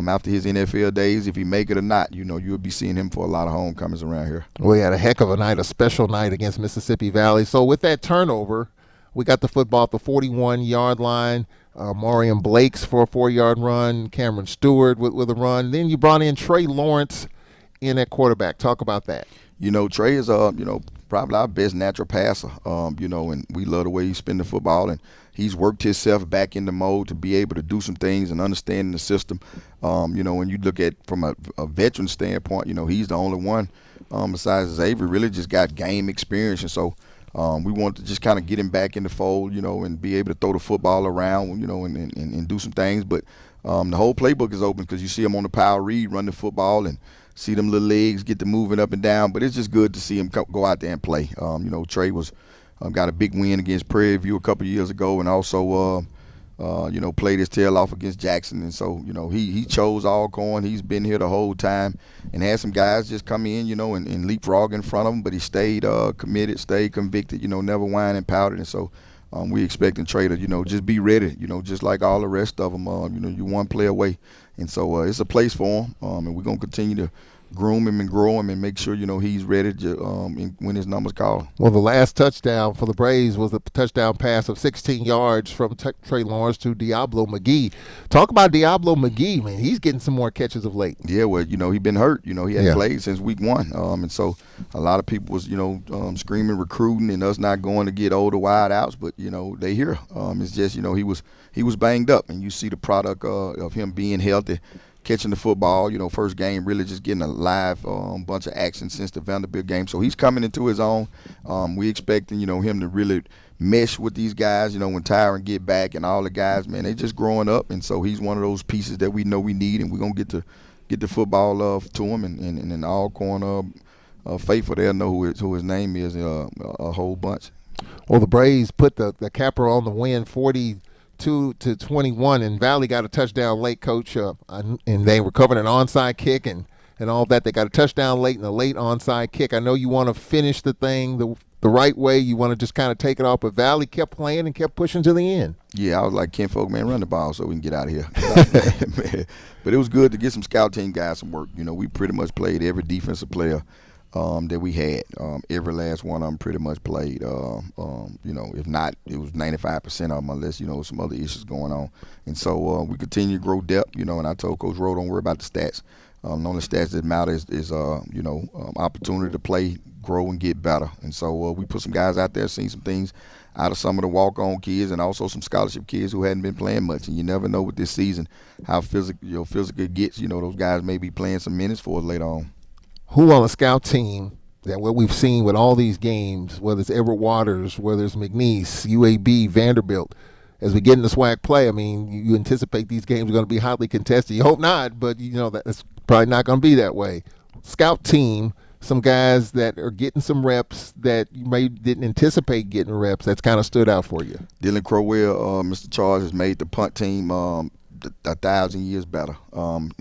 after his NFL days, if he make it or not, you'll be seeing him for a lot of homecomings around here. We had a heck of a night, a special night against Mississippi Valley. So with that turnover, we got the football at the 41-yard line. Maurian Blakes for a 4-yard run, Cameron Stewart with a run. Then you brought in Trey Lawrence in at quarterback. Talk about that. Trey is probably our best natural passer, and we love the way he spin the football, and he's worked himself back into mode to be able to do some things and understanding the system. When you look at from a veteran standpoint, he's the only one besides Xavier really just got game experience, and so we want to just kind of get him back in the fold, and be able to throw the football around, and do some things. But the whole playbook is open because you see him on the power read, run the football, and see them little legs get to moving up and down. But it's just good to see him go out there and play. Trey was got a big win against Prairie View a couple of years ago, and also played his tail off against Jackson. And so he chose Alcorn. He's been here the whole time, and had some guys just come in, and leapfrog in front of him. But he stayed committed, stayed convicted. Never whined and pouted. And so we expecting Trey to just be ready. just like all the rest of them. You one play away, and so it's a place for him. And we're gonna continue to groom him and grow him and make sure he's ready to when his number's called. Well, the last touchdown for the Braves was a touchdown pass of 16 yards from Trey Lawrence to Diablo McGee. Talk about Diablo McGee, man. He's getting some more catches of late. Yeah, well, he's been hurt. He hadn't played since week 1, and so a lot of people was screaming recruiting and us not going to get older wide outs, but they here. It's just he was banged up, and you see the product of him being healthy, catching the football, first game, really just getting a live bunch of action since the Vanderbilt game. So he's coming into his own. We expecting, him to really mesh with these guys, when Tyron get back and all the guys, man, they just growing up. And so he's one of those pieces that we know we need, and we're going to get the football to him. And Alcorn faithful, they'll know who his name is a whole bunch. Well, the Braves put the capper on the win 42-21, and Valley got a touchdown late, Coach, and they recovered an onside kick and all that. They got a touchdown late and a late onside kick. I know you want to finish the thing the right way. You want to just kind of take it off, but Valley kept playing and kept pushing to the end. Yeah, I was like, Kinfolk, man, run the ball so we can get out of here. But it was good to get some scout team guys some work. We pretty much played every defensive player that we had. Every last one of them pretty much played. If not, it was 95% of them, unless some other issues going on. And so we continue to grow depth. And I told Coach Rowe, don't worry about the stats. The only stats that matter is opportunity to play, grow, and get better. And so we put some guys out there, seen some things out of some of the walk-on kids, and also some scholarship kids who hadn't been playing much. And you never know with this season how physical it gets. Those guys may be playing some minutes for us later on. Who on the scout team that what we've seen with all these games, whether it's Edward Waters, whether it's McNeese, UAB, Vanderbilt, as we get into swag play, I mean, you anticipate these games are going to be highly contested. You hope not, but that's probably not going to be that way. Scout team, some guys that are getting some reps that you may didn't anticipate getting reps, that's kind of stood out for you. Dylan Crowell, Mr. Charles, has made the punt team 1,000 years better.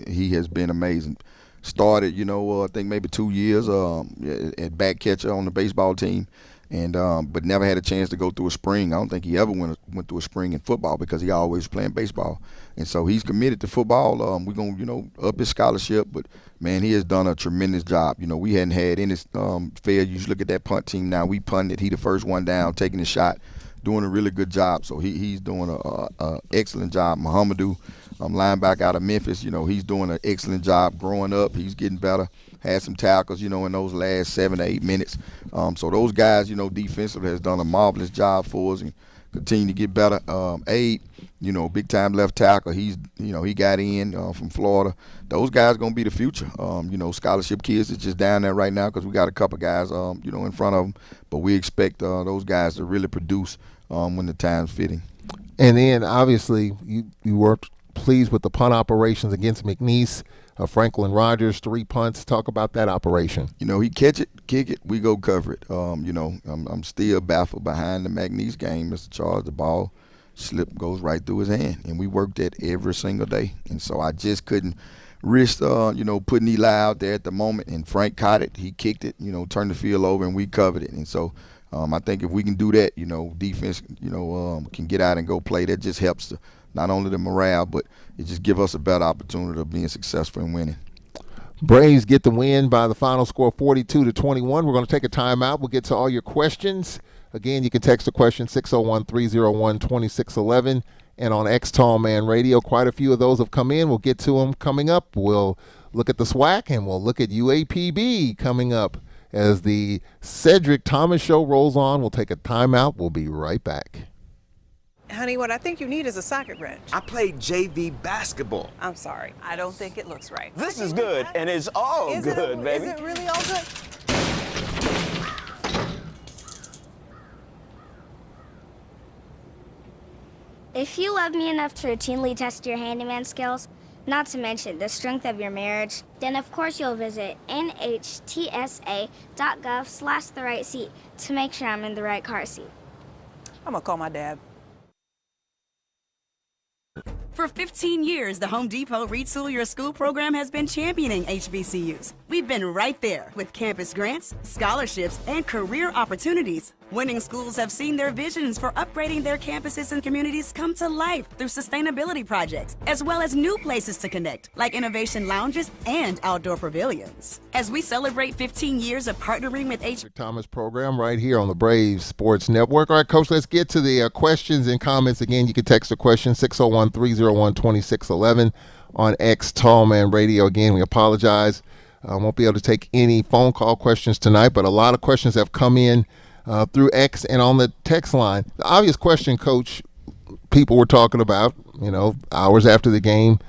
He has been amazing. Started, I think maybe 2 years at back catcher on the baseball team, and but never had a chance to go through a spring. I don't think he ever went through a spring in football because he always was playing baseball. And so he's committed to football. We're going to, up his scholarship, but, man, he has done a tremendous job. We hadn't had any failures. You look at that punt team now. We punted. He the first one down, taking the shot, doing a really good job. So he's doing an excellent job. Muhammadu, linebacker out of Memphis, he's doing an excellent job growing up. He's getting better. Had some tackles, in those last 7 to 8 minutes. So those guys, defensively has done a marvelous job for us and continue to get better. Abe, big time left tackle. He got in from Florida. Those guys going to be the future. Scholarship kids is just down there right now because we got a couple guys, in front of them. But we expect those guys to really produce when the time's fitting. And then, obviously, you worked pleased with the punt operations against McNeese. Franklin Rogers, 3 punts. Talk about that operation. He catch it, kick it, we go cover it. I'm still baffled behind the McNeese game. Mr. Charles, the ball goes right through his hand, and we worked that every single day. And so I just couldn't risk, putting Eli out there at the moment. And Frank caught it, he kicked it, turned the field over, and we covered it. And so I think if we can do that, defense, can get out and go play. That just helps not only the morale, but it just gives us a better opportunity of being successful and winning. Braves get the win by the final score 42-21. We're going to take a timeout. We'll get to all your questions. Again, you can text the question 601-301-2611. And on X-Tall Man Radio, quite a few of those have come in. We'll get to them coming up. We'll look at the SWAC, and we'll look at UAPB coming up as the Cedric Thomas Show rolls on. We'll take a timeout. We'll be right back. Honey, what I think you need is a socket wrench. I played JV basketball. I'm sorry. I don't think it looks right. This is good, and it's all good, baby. Is it really all good? If you love me enough to routinely test your handyman skills, not to mention the strength of your marriage, then of course you'll visit nhtsa.gov/the-right-seat to make sure I'm in the right car seat. I'm gonna call my dad. For 15 years, the Home Depot Retool Your School program has been championing HBCUs. We've been right there with campus grants, scholarships, and career opportunities. Winning schools have seen their visions for upgrading their campuses and communities come to life through sustainability projects, as well as new places to connect, like innovation lounges and outdoor pavilions. As we celebrate 15 years of partnering with Thomas program right here on the Brave Sports Network. All right, Coach, let's get to the questions and comments. Again, you can text a question, 601-301-2611 on X Tallman Radio. Again, we apologize. I won't be able to take any phone call questions tonight, but a lot of questions have come in through X and on the text line. The obvious question, Coach, people were talking about, hours after the game,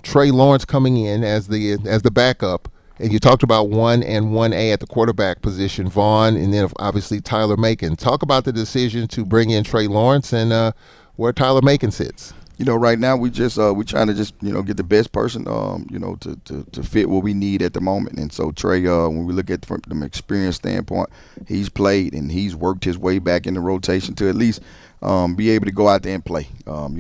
Trey Lawrence coming in as the backup, and you talked about 1 and 1A at the quarterback position, Vaughn, and then obviously Tyler Macon. Talk about the decision to bring in Trey Lawrence and where Tyler Macon sits. Right now we just we're trying to just get the best person to fit what we need at the moment. And so Trey, when we look at from the experience standpoint, he's played and he's worked his way back in the rotation to at least be able to go out there and play. And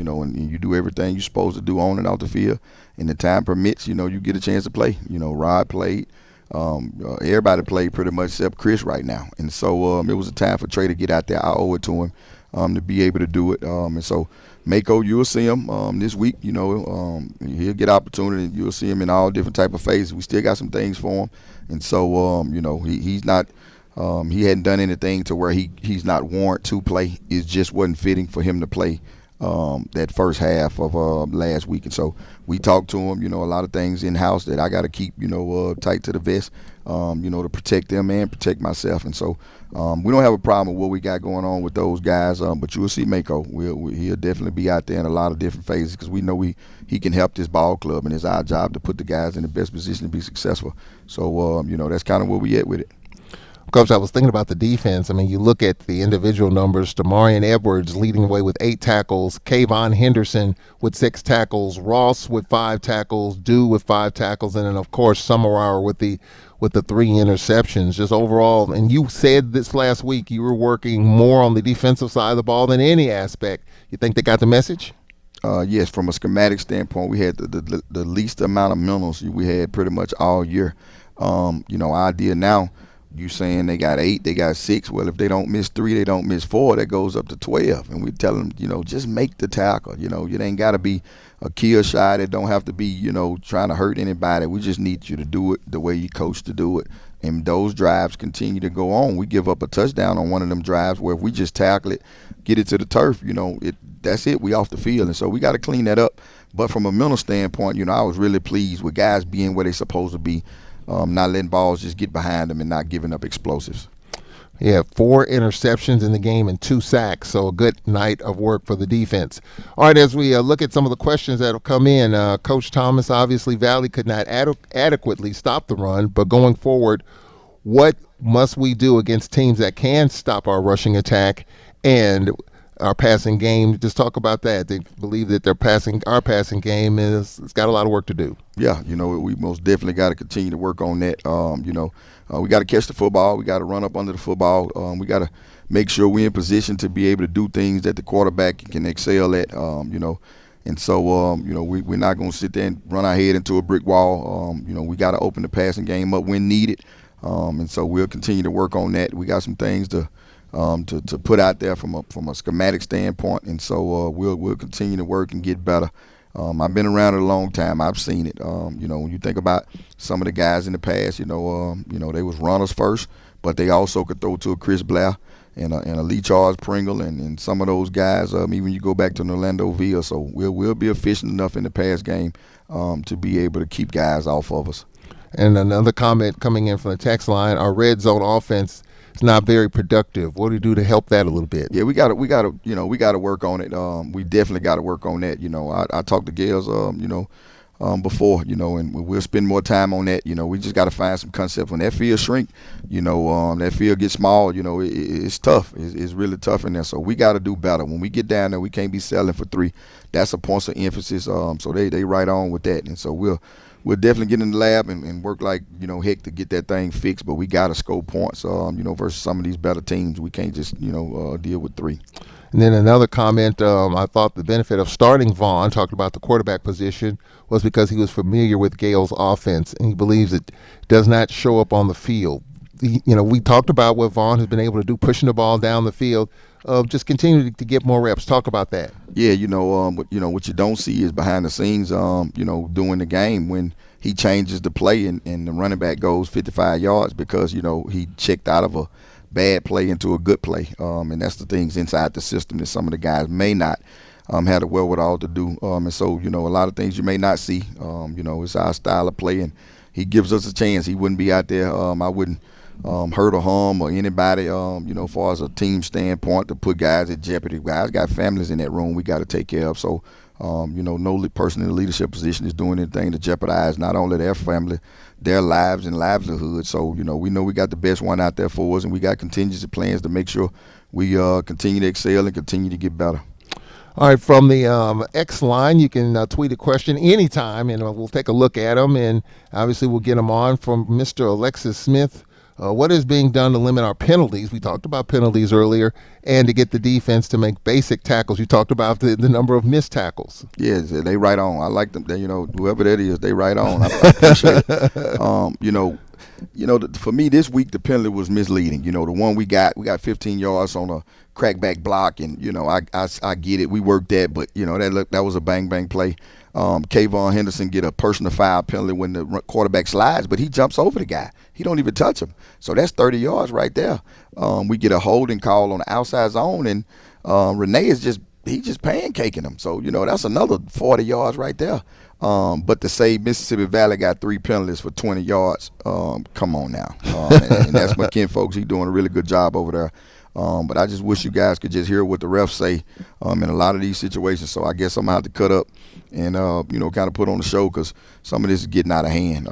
you do everything you're supposed to do on and off the field, and the time permits. You get a chance to play. Rod played. Everybody played pretty much except Chris right now. And so it was a time for Trey to get out there. I owe it to him to be able to do it. And so Mako, you'll see him this week. He'll get opportunity. You'll see him in all different type of phases. We still got some things for him, and so he's not. He hadn't done anything to where he's not warrant to play. It just wasn't fitting for him to play that first half of last week, and so we talked to him. A lot of things in house that I got to keep tight to the vest. To protect them and protect myself, and so we don't have a problem with what we got going on with those guys. But you will see Mako. He'll definitely be out there in a lot of different phases because we know he can help this ball club, and it's our job to put the guys in the best position to be successful. So that's kind of where we at with it. Coach, I was thinking about the defense. I mean, you look at the individual numbers. Damarian Edwards leading the way with 8 tackles. Kayvon Henderson with 6 tackles. Ross with 5 tackles. Dew with 5 tackles. And then, of course, Summerauer with the 3 interceptions. Just overall, and you said this last week, you were working more on the defensive side of the ball than any aspect. You think they got the message? Yes, from a schematic standpoint, we had the least amount of mentals we had pretty much all year. Our idea now, you saying they got 8, they got 6. Well, if they don't miss 3, they don't miss 4, that goes up to 12. And we tell them, just make the tackle. You ain't got to be a kill shot. It don't have to be, trying to hurt anybody. We just need you to do it the way you coach to do it. And those drives continue to go on. We give up a touchdown on one of them drives where if we just tackle it, get it to the turf, that's it. We off the field. And so we got to clean that up. But from a mental standpoint, I was really pleased with guys being where they're supposed to be. Not letting balls just get behind them and not giving up explosives. Yeah, 4 interceptions in the game and 2 sacks, so a good night of work for the defense. All right, as we look at some of the questions that have come in, Coach Thomas, obviously Valley could not adequately stop the run, but going forward, what must we do against teams that can stop our rushing attack and our passing game? Just talk about that. They believe that our passing game it's got a lot of work to do. Yeah, we most definitely got to continue to work on that. We got to catch the football. We got to run up under the football. We got to make sure we're in position to be able to do things that the quarterback can excel at. And so we're not going to sit there and run our head into a brick wall. We got to open the passing game up when needed. And so we'll continue to work on that. We got some things to put out there from a schematic standpoint, and so we'll continue to work and get better. I've been around it a long time. I've seen it. When you think about some of the guys in the past, they was runners first, but they also could throw to a Chris Blair and a Lee Charles Pringle and some of those guys. Even you go back to Orlando Villa, so we'll be efficient enough in the pass game to be able to keep guys off of us. And another comment coming in from the text line: our red zone offense is not very productive. What do we do to help that a little bit? Yeah, we got to work on it. We definitely got to work on that. I talked to Gales, before, and we'll spend more time on that. We just got to find some concepts. When that field shrink, that field gets small, it's tough. It's really tough in there. So we got to do better. When we get down there, we can't be selling for 3. That's a point of emphasis. So they right on with that. And so we'll definitely get in the lab and work like, heck to get that thing fixed. But we got to score points, versus some of these better teams. We can't just, deal with 3. And then another comment, I thought the benefit of starting Vaughn, talking about the quarterback position, was because he was familiar with Gale's offense, and he believes it does not show up on the field. We talked about what Vaughn has been able to do, pushing the ball down the field, just continue to get more reps. Talk about that. Yeah, what you don't see is behind the scenes, during the game when he changes the play and the running back goes 55 yards because, he checked out of a bad play into a good play, and that's the things inside the system that some of the guys may not have the wherewithal to do, and so a lot of things you may not see. It's our style of play, and he gives us a chance. He wouldn't be out there. I wouldn't hurt or harm or anybody, as far as a team standpoint, to put guys at jeopardy. Guys got families in that room we got to take care of. So, no person in the leadership position is doing anything to jeopardize not only their family, their lives and livelihood. So, we know we got the best one out there for us, and we got contingency plans to make sure we continue to excel and continue to get better. All right, from the X line, you can tweet a question anytime, and we'll take a look at them, and obviously we'll get them on. From Mr. Alexis Smith: what is being done to limit our penalties? We talked about penalties earlier, and to get the defense to make basic tackles. You talked about the number of missed tackles. Yeah, they right on. I like them. They, whoever that is, they right on. I appreciate it. For me this week the penalty was misleading. The one we got 15 yards on a crackback block, and I get it. We worked that, but that was a bang play. Kayvon Henderson get a personal foul penalty when the quarterback slides, but he jumps over the guy. He don't even touch him. So that's 30 yards right there. We get a holding call on the outside zone, and Renee is just pancaking him. So, that's another 40 yards right there. But to say Mississippi Valley got 3 penalties for 20 yards, come on now. And that's my kinfolks. He's doing a really good job over there. But I just wish you guys could just hear what the refs say in a lot of these situations. So I guess I'm going to have to cut up and, kind of put on the show, because some of this is getting out of hand,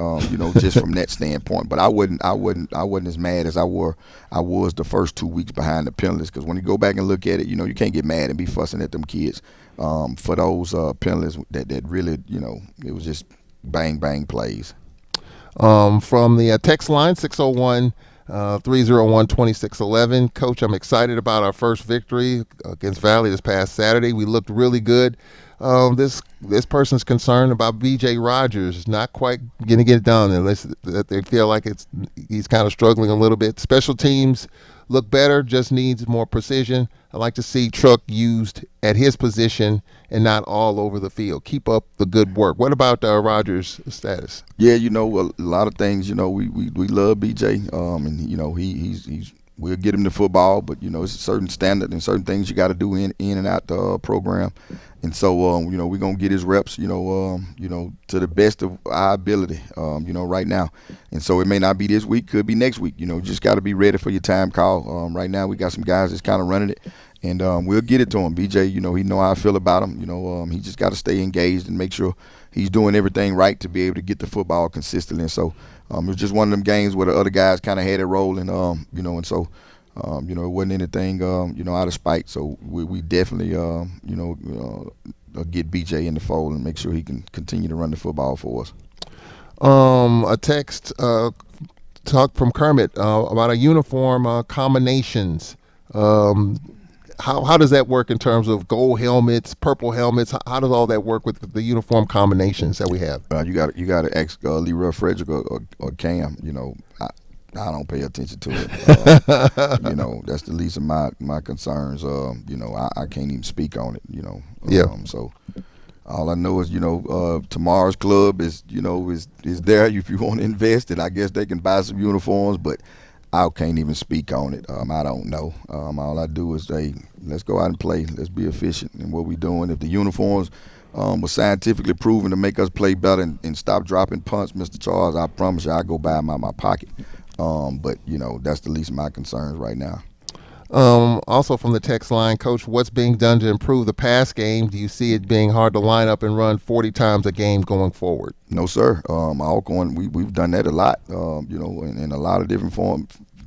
just from that standpoint. But I wasn't as mad as I was the first 2 weeks behind the penalties, because when you go back and look at it, you can't get mad and be fussing at them kids for those penalties that really, it was just bang plays. From the text line, 601 301-2611. Coach, I'm excited about our first victory against Valley this past Saturday. We looked really good. This person's concerned about B.J. Rogers not quite going to get it done unless that they feel like he's kind of struggling a little bit. Special teams look better, just needs more precision. I like to see Truck used at his position and not all over the field. Keep up the good work. What about Rogers' status? Yeah, a lot of things. We love BJ, and he's we'll get him the football, but it's a certain standard and certain things you got to do in and out the program, and so we're gonna get his reps, to the best of our ability, right now, and so it may not be this week, could be next week. Just got to be ready for your time call. Right now we got some guys that's kind of running it, and we'll get it to him. BJ, he know how I feel about him. He just got to stay engaged and make sure he's doing everything right to be able to get the football consistently. And so it was just one of them games where the other guys kind of had it rolling, and so it wasn't anything, out of spite. So we definitely, get BJ in the fold and make sure he can continue to run the football for us. A text talk from Kermit about a uniform combinations. How does that work in terms of gold helmets, purple helmets? How does all that work with the uniform combinations that we have? You got to ask Leroy Frederick or Cam. I don't pay attention to it. That's the least of my concerns. I can't even speak on it. Yeah. So all I know is tomorrow's club is there if you want to invest, and I guess they can buy some uniforms, but I can't even speak on it. I don't know. All I do is say, let's go out and play. Let's be efficient in what we're doing. If the uniforms were scientifically proven to make us play better and stop dropping punts, Mr. Charles, I promise you I'll go buy them out of my pocket. But, that's the least of my concerns right now. Also from the text line, Coach, what's being done to improve the pass game? Do you see it being hard to line up and run 40 times a game going forward? No, sir. Alcorn, we've done that a lot, in a lot of different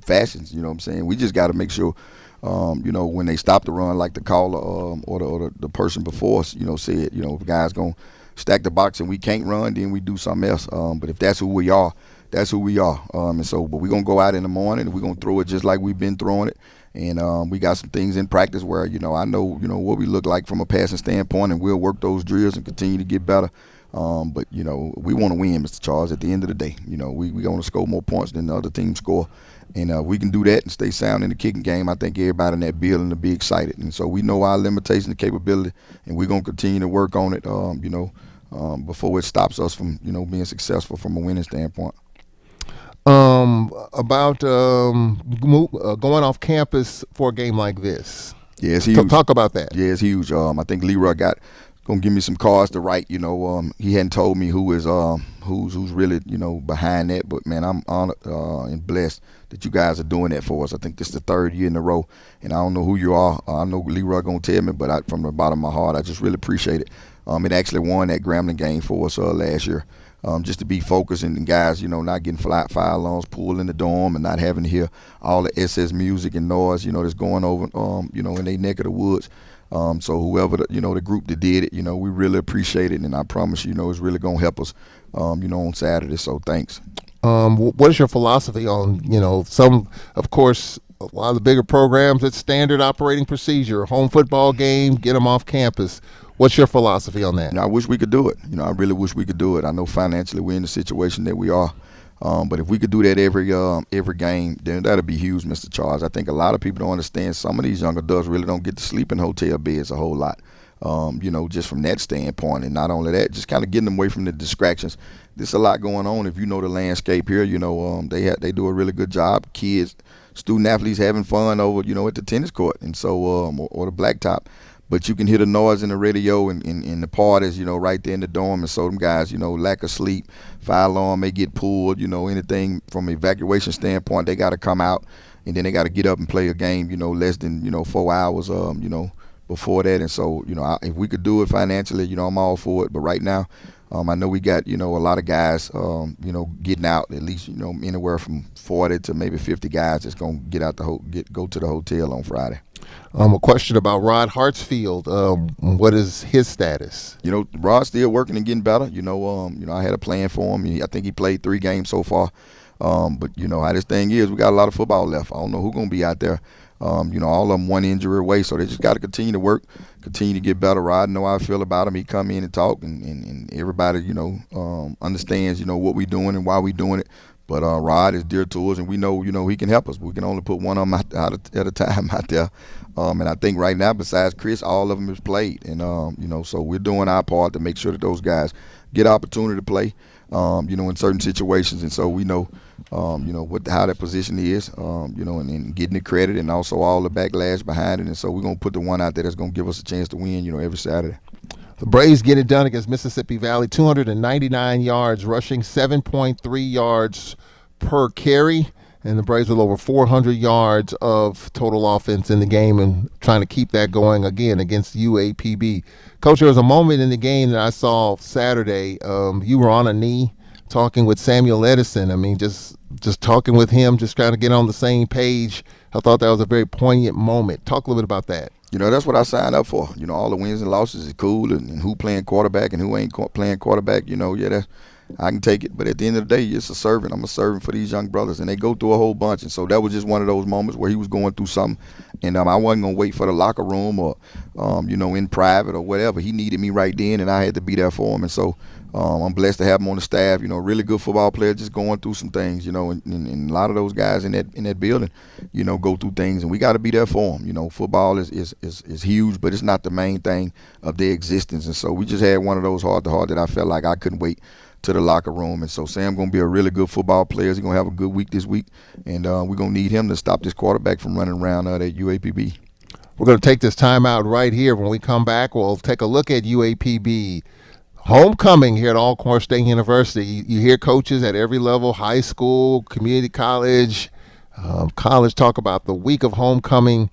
fashions, you know what I'm saying? We just got to make sure, when they stop the run, like the caller or the person before us, said, if a guy's going to stack the box and we can't run, then we do something else. But if that's who we are, that's who we are. But we're going to go out in the morning and we're going to throw it just like we've been throwing it. And we got some things in practice where, I know, what we look like from a passing standpoint, and we'll work those drills and continue to get better. But, we want to win, Mr. Charles, at the end of the day. We want to score more points than the other team score. And we can do that and stay sound in the kicking game. I think everybody in that building will be excited. And so we know our limitations and capability, and we're going to continue to work on it, before it stops us from, being successful from a winning standpoint. About going off campus for a game like this. Yeah, it's huge. Talk about that. Yeah, it's huge. I think Leroy gonna give me some cards to write. He hadn't told me who's really behind that, but man, I'm honored and blessed that you guys are doing that for us. I think this is the third year in a row, and I don't know who you are. I know Leroy gonna tell me, but from the bottom of my heart, I just really appreciate it. It actually won that Grambling game for us last year. Just to be focused and guys, not getting fire alarms pulled in the dorm and not having to hear all the SS music and noise, that's going over, in their neck of the woods. So whoever, the group that did it, we really appreciate it. And I promise you, it's really going to help us, on Saturday. So thanks. What is your philosophy on, some, of course, a lot of the bigger programs, it's standard operating procedure, home football game, get them off campus. What's your philosophy on that? I wish we could do it. I really wish we could do it. I know financially we're in the situation that we are. But if we could do that every game, then that'd be huge, Mr. Charles. I think a lot of people don't understand some of these young adults really don't get to sleep in hotel beds a whole lot, just from that standpoint. And not only that, just kind of getting them away from the distractions. There's a lot going on. If you know the landscape here, they do a really good job. Kids, student athletes having fun over, at the tennis court and so or the blacktop. But you can hear the noise in the radio and the parties, right there in the dorm. And so them guys, lack of sleep, fire alarm may get pulled, anything from an evacuation standpoint, they got to come out. And then they got to get up and play a game, less than, 4 hours, before that. And so, if we could do it financially, I'm all for it. But right now, I know we got, a lot of guys, getting out, at least, anywhere from 40 to maybe 50 guys that's going to get out go to the hotel on Friday. A question about Rod Hartsfield. What is his status? Rod's still working and getting better. I had a plan for him. I think he played 3 games so far. But how this thing is, we got a lot of football left. I don't know who's going to be out there. All of them one injury away, so they just got to continue to work, continue to get better. Rod know how I feel about him. He come in and talk, and everybody, understands, what we doing and why we doing it. But Rod is dear to us, and we know, he can help us. We can only put one of them out at a time out there. And I think right now, besides Chris, all of them has played. And, so we're doing our part to make sure that those guys get opportunity to play, in certain situations. And so we know, how that position is, and getting the credit and also all the backlash behind it. And so we're going to put the one out there that's going to give us a chance to win, every Saturday. The Braves get it done against Mississippi Valley, 299 yards, rushing 7.3 yards per carry. And the Braves with over 400 yards of total offense in the game and trying to keep that going again against UAPB. Coach, there was a moment in the game that I saw Saturday. You were on a knee talking with Samuel Edison. I mean, just talking with him, just trying to get on the same page. I thought that was a very poignant moment. Talk a little bit about that. That's what I signed up for. All the wins and losses is cool, and who playing quarterback and who ain't playing quarterback, I can take it. But at the end of the day, it's a servant. I'm a servant for these young brothers, and they go through a whole bunch. And so that was just one of those moments where he was going through something, and I wasn't going to wait for the locker room or, in private or whatever. He needed me right then, and I had to be there for him. And so I'm blessed to have him on the staff, really good football player, just going through some things, and a lot of those guys in that building, go through things, and we got to be there for them. Football is huge, but it's not the main thing of their existence. And so we just had one of those heart-to-heart that I felt like I couldn't wait to the locker room. And so Sam going to be a really good football player. He's going to have a good week this week, and we're going to need him to stop this quarterback from running around at UAPB. We're going to take this time out right here. When we come back, we'll take a look at UAPB homecoming here at Alcorn State University. You hear coaches at every level, high school, community college, college, talk about the week of homecoming.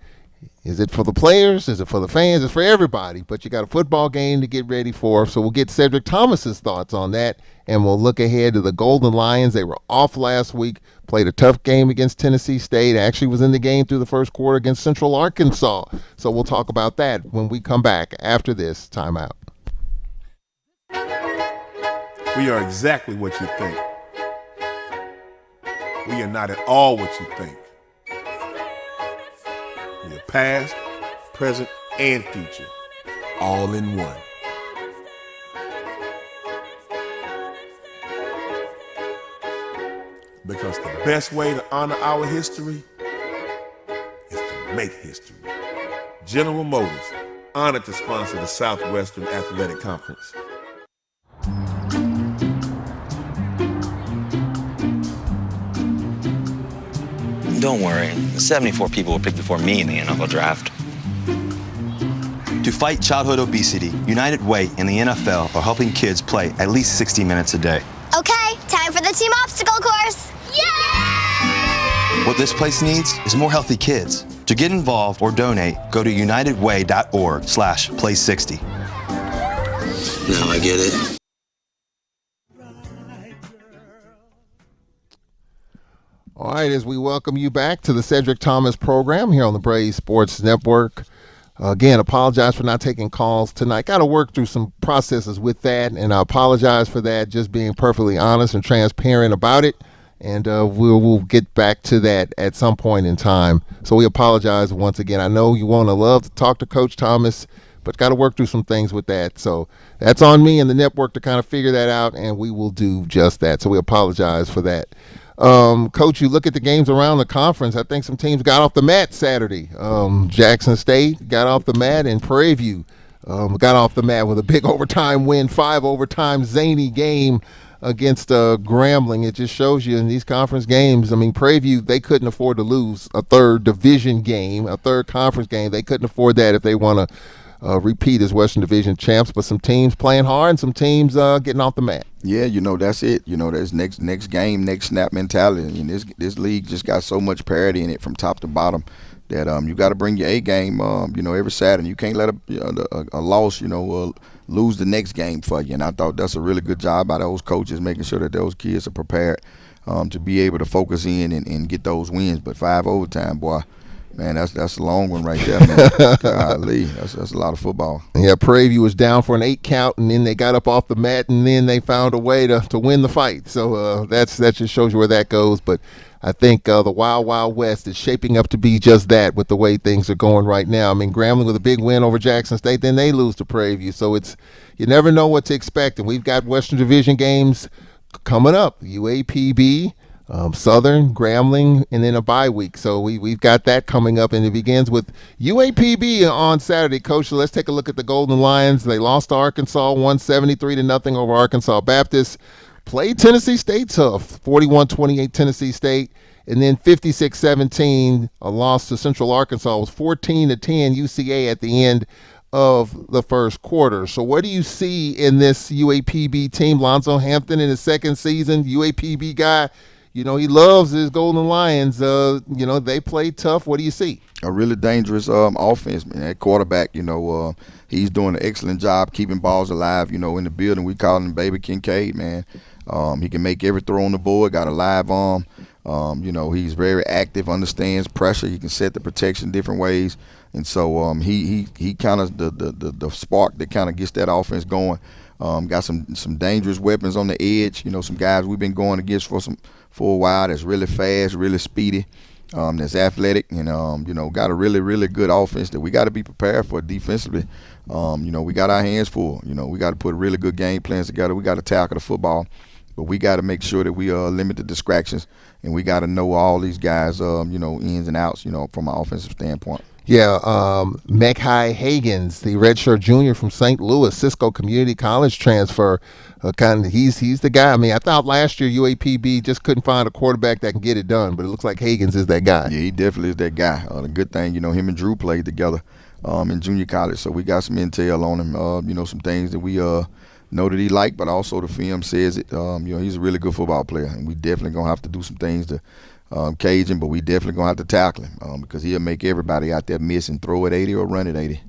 Is it for the players? Is it for the fans? It's for everybody. But you got a football game to get ready for. So we'll get Cedric Thomas's thoughts on that, and we'll look ahead to the Golden Lions. They were off last week, played a tough game against Tennessee State, actually was in the game through the first quarter against Central Arkansas. So we'll talk about that when we come back after this timeout. We are exactly what you think. We are not at all what you think. We are past, present, and future, all in one. Because the best way to honor our history is to make history. General Motors, honored to sponsor the Southwestern Athletic Conference. Don't worry, 74 people were picked before me in the NFL draft. To fight childhood obesity, United Way and the NFL are helping kids play at least 60 minutes a day. Okay, time for the team obstacle course. Yay! What this place needs is more healthy kids. To get involved or donate, go to unitedway.org/play60. Now I get it. All right, as we welcome you back to the Cedric Thomas program here on the Braves Sports Network. Again, apologize for not taking calls tonight. Got to work through some processes with that, and I apologize for that, just being perfectly honest and transparent about it. And we'll get back to that at some point in time. So we apologize once again. I know you want to love to talk to Coach Thomas, but got to work through some things with that. So that's on me and the network to kind of figure that out, and we will do just that. So we apologize for that. Coach, you look at the games around the conference. I think some teams got off the mat Saturday. Jackson State got off the mat, and Prairie View got off the mat with a big overtime win, 5 overtime zany game against Grambling. It just shows you in these conference games, I mean, Prairie View, they couldn't afford to lose a third division game, a third conference game. They couldn't afford that if they want to repeat as Western Division champs, but some teams playing hard and some teams getting off the mat. Yeah, that's it. There's next game, next snap mentality. And this league just got so much parity in it from top to bottom that you got to bring your A game, every Saturday. You can't let a loss, lose the next game for you. And I thought that's a really good job by those coaches, making sure that those kids are prepared to be able to focus in and get those wins. But 5 overtime, boy. Man, that's a long one right there, man. Golly, that's a lot of football. Yeah, Prairie View was down for an 8 count, and then they got up off the mat, and then they found a way to win the fight. So that just shows you where that goes. But I think the Wild Wild West is shaping up to be just that with the way things are going right now. I mean, Grambling with a big win over Jackson State, then they lose to Prairie View. So you never know what to expect. And we've got Western Division games coming up, UAPB, Southern, Grambling, and then a bye week. So we've got that coming up, and it begins with UAPB on Saturday. Coach, so let's take a look at the Golden Lions. They lost to Arkansas 173-0 over Arkansas Baptist. Played Tennessee State tough, 41-28 Tennessee State, and then 56-17, a loss to Central Arkansas. It was 14-10 UCA at the end of the first quarter. So what do you see in this UAPB team? Lonzo Hampton in his second season, UAPB guy. He loves his Golden Lions. They play tough. What do you see? A really dangerous offense, man. That quarterback, he's doing an excellent job keeping balls alive, in the building. We call him Baby Kincaid, man. He can make every throw on the board, got a live arm. He's very active, understands pressure. He can set the protection different ways. And so he kind of the spark that kind of gets that offense going. Got some dangerous weapons on the edge. Some guys we've been going against for a while that's really fast, really speedy, that's athletic, and got a really, really good offense that we got to be prepared for defensively. We got our hands full. We got to put really good game plans together. We got to tackle the football, but we got to make sure that we limit the distractions, and we got to know all these guys, ins and outs, from an offensive standpoint. Yeah, Mekhi Hagins, the redshirt junior from St. Louis, Cisco Community College transfer. He's the guy. I mean, I thought last year UAPB just couldn't find a quarterback that can get it done, but it looks like Hagins is that guy. Yeah, he definitely is that guy. The good thing, him and Drew played together in junior college, so we got some intel on him. Some things that we know that he liked, but also the film says it. He's a really good football player, and we definitely gonna have to do some things to cage him, but we definitely gonna have to tackle him because he'll make everybody out there miss and throw at 80 or run at 80.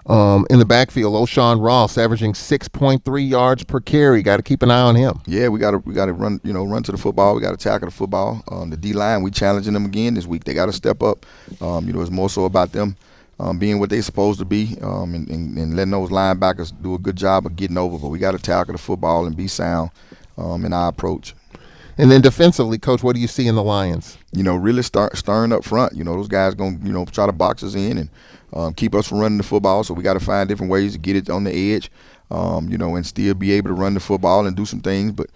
In the backfield, O'Shawn Ross averaging 6.3 yards per carry. Got to keep an eye on him. Yeah, we got to run to the football. We got to tackle the football. The D line, we challenging them again this week. They got to step up. It's more so about them being what they're supposed to be and letting those linebackers do a good job of getting over. But we got to tackle the football and be sound in our approach. And then defensively, Coach, what do you see in the Lions? Really stirring up front. Those guys going to try to box us in and keep us from running the football. So we got to find different ways to get it on the edge, and still be able to run the football and do some things. But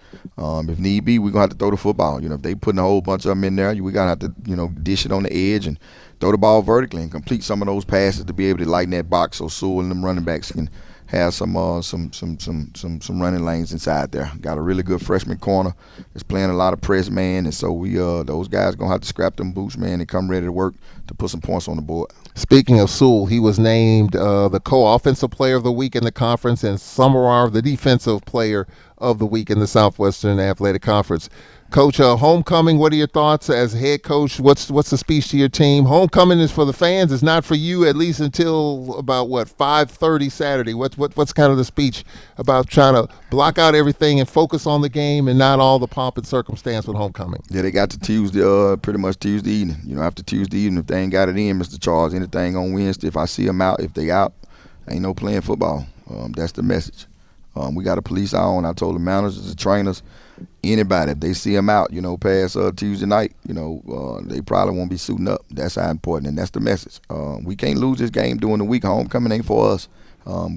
if need be, we're going to have to throw the football. If they putting a whole bunch of them in there, we got to have to, dish it on the edge and throw the ball vertically and complete some of those passes to be able to lighten that box so Sewell and them running backs can have some running lanes inside there. Got a really good freshman corner. Is playing a lot of press man, and so we those guys gonna have to scrap them boots, man, and come ready to work to put some points on the board. Speaking of Sewell, he was named the co-offensive player of the week in the conference and Summerar the defensive player of the week in the Southwestern Athletic Conference. Coach, homecoming, what are your thoughts as head coach? What's the speech to your team? Homecoming is for the fans. It's not for you, at least until about, 5:30 Saturday. What's kind of the speech about trying to block out everything and focus on the game and not all the pomp and circumstance with homecoming? Yeah, they got to Tuesday, pretty much Tuesday evening. After Tuesday evening, if they ain't got it in, Mr. Charles, anything on Wednesday, if I see them out, if they out, ain't no playing football. That's the message. We got to police our own. I told the managers, the trainers, anybody, if they see them out, past Tuesday night, they probably won't be suiting up. That's how important, and that's the message. We can't lose this game during the week. Homecoming ain't for us.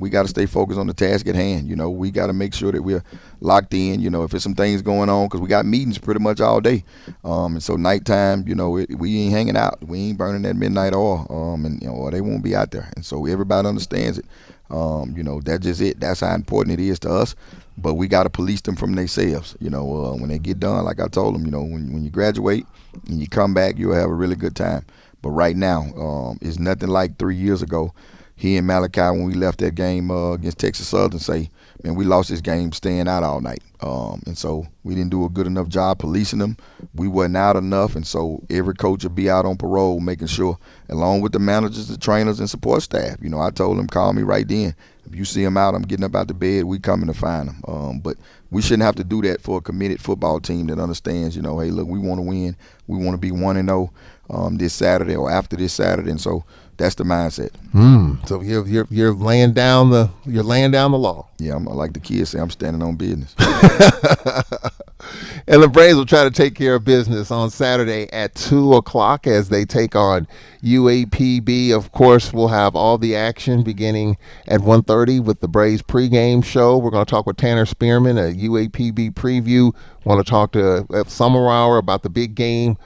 We got to stay focused on the task at hand. We got to make sure that we're locked in. If there's some things going on, because we got meetings pretty much all day. And so nighttime, we ain't hanging out. We ain't burning that midnight oil, or they won't be out there. And so everybody understands it. That's just it. That's how important it is to us. But we got to police them from themselves. When they get done, like I told them, when you graduate and you come back, you'll have a really good time. But right now, it's nothing like 3 years ago. He and Malachi, when we left that game against Texas Southern, say, man, we lost this game staying out all night. And so we didn't do a good enough job policing them. We wasn't out enough, and so every coach will be out on parole making sure, along with the managers, the trainers, and support staff. I told them, call me right then. If you see them out, I'm getting up out the bed, we coming to find them. But we shouldn't have to do that for a committed football team that understands, hey, look, we want to win. We want to be 1-0 this Saturday or after this Saturday, and so that's the mindset. So you're laying down the law. Yeah, I'm like the kids say, I'm standing on business. And the Braves will try to take care of business on Saturday at 2:00 as they take on UAPB. Of course, we'll have all the action beginning at 1:30 with the Braves pregame show. We're going to talk with Tanner Spearman, a UAPB preview. Want to talk to Summerar about the big game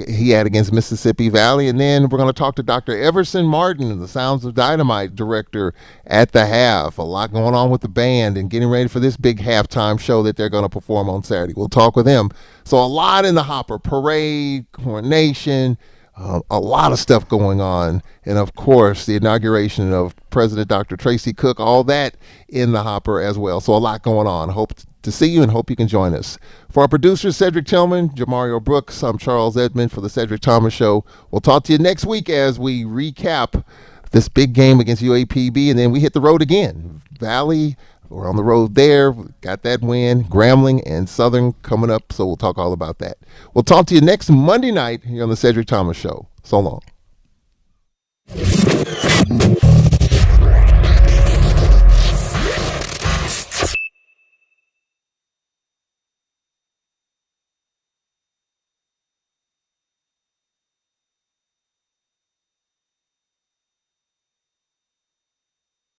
he had against Mississippi Valley. And then we're going to talk to Dr. Everson Martin, the Sounds of Dynamite director at the half. A lot going on with the band and getting ready for this big halftime show that they're going to perform on Saturday. We'll talk with him. So a lot in the hopper, parade, coronation, a lot of stuff going on. And, of course, the inauguration of President Dr. Tracy Cook, all that in the hopper as well. So a lot going on. Hope to see you and hope you can join us. For our producers, Cedric Tillman, Jamario Brooks, I'm Charles Edmond for the Cedric Thomas Show. We'll talk to you next week as we recap this big game against UAPB, and then we hit the road again. Valley, we're on the road there. Got that win. Grambling and Southern coming up, so we'll talk all about that. We'll talk to you next Monday night here on the Cedric Thomas Show. So long.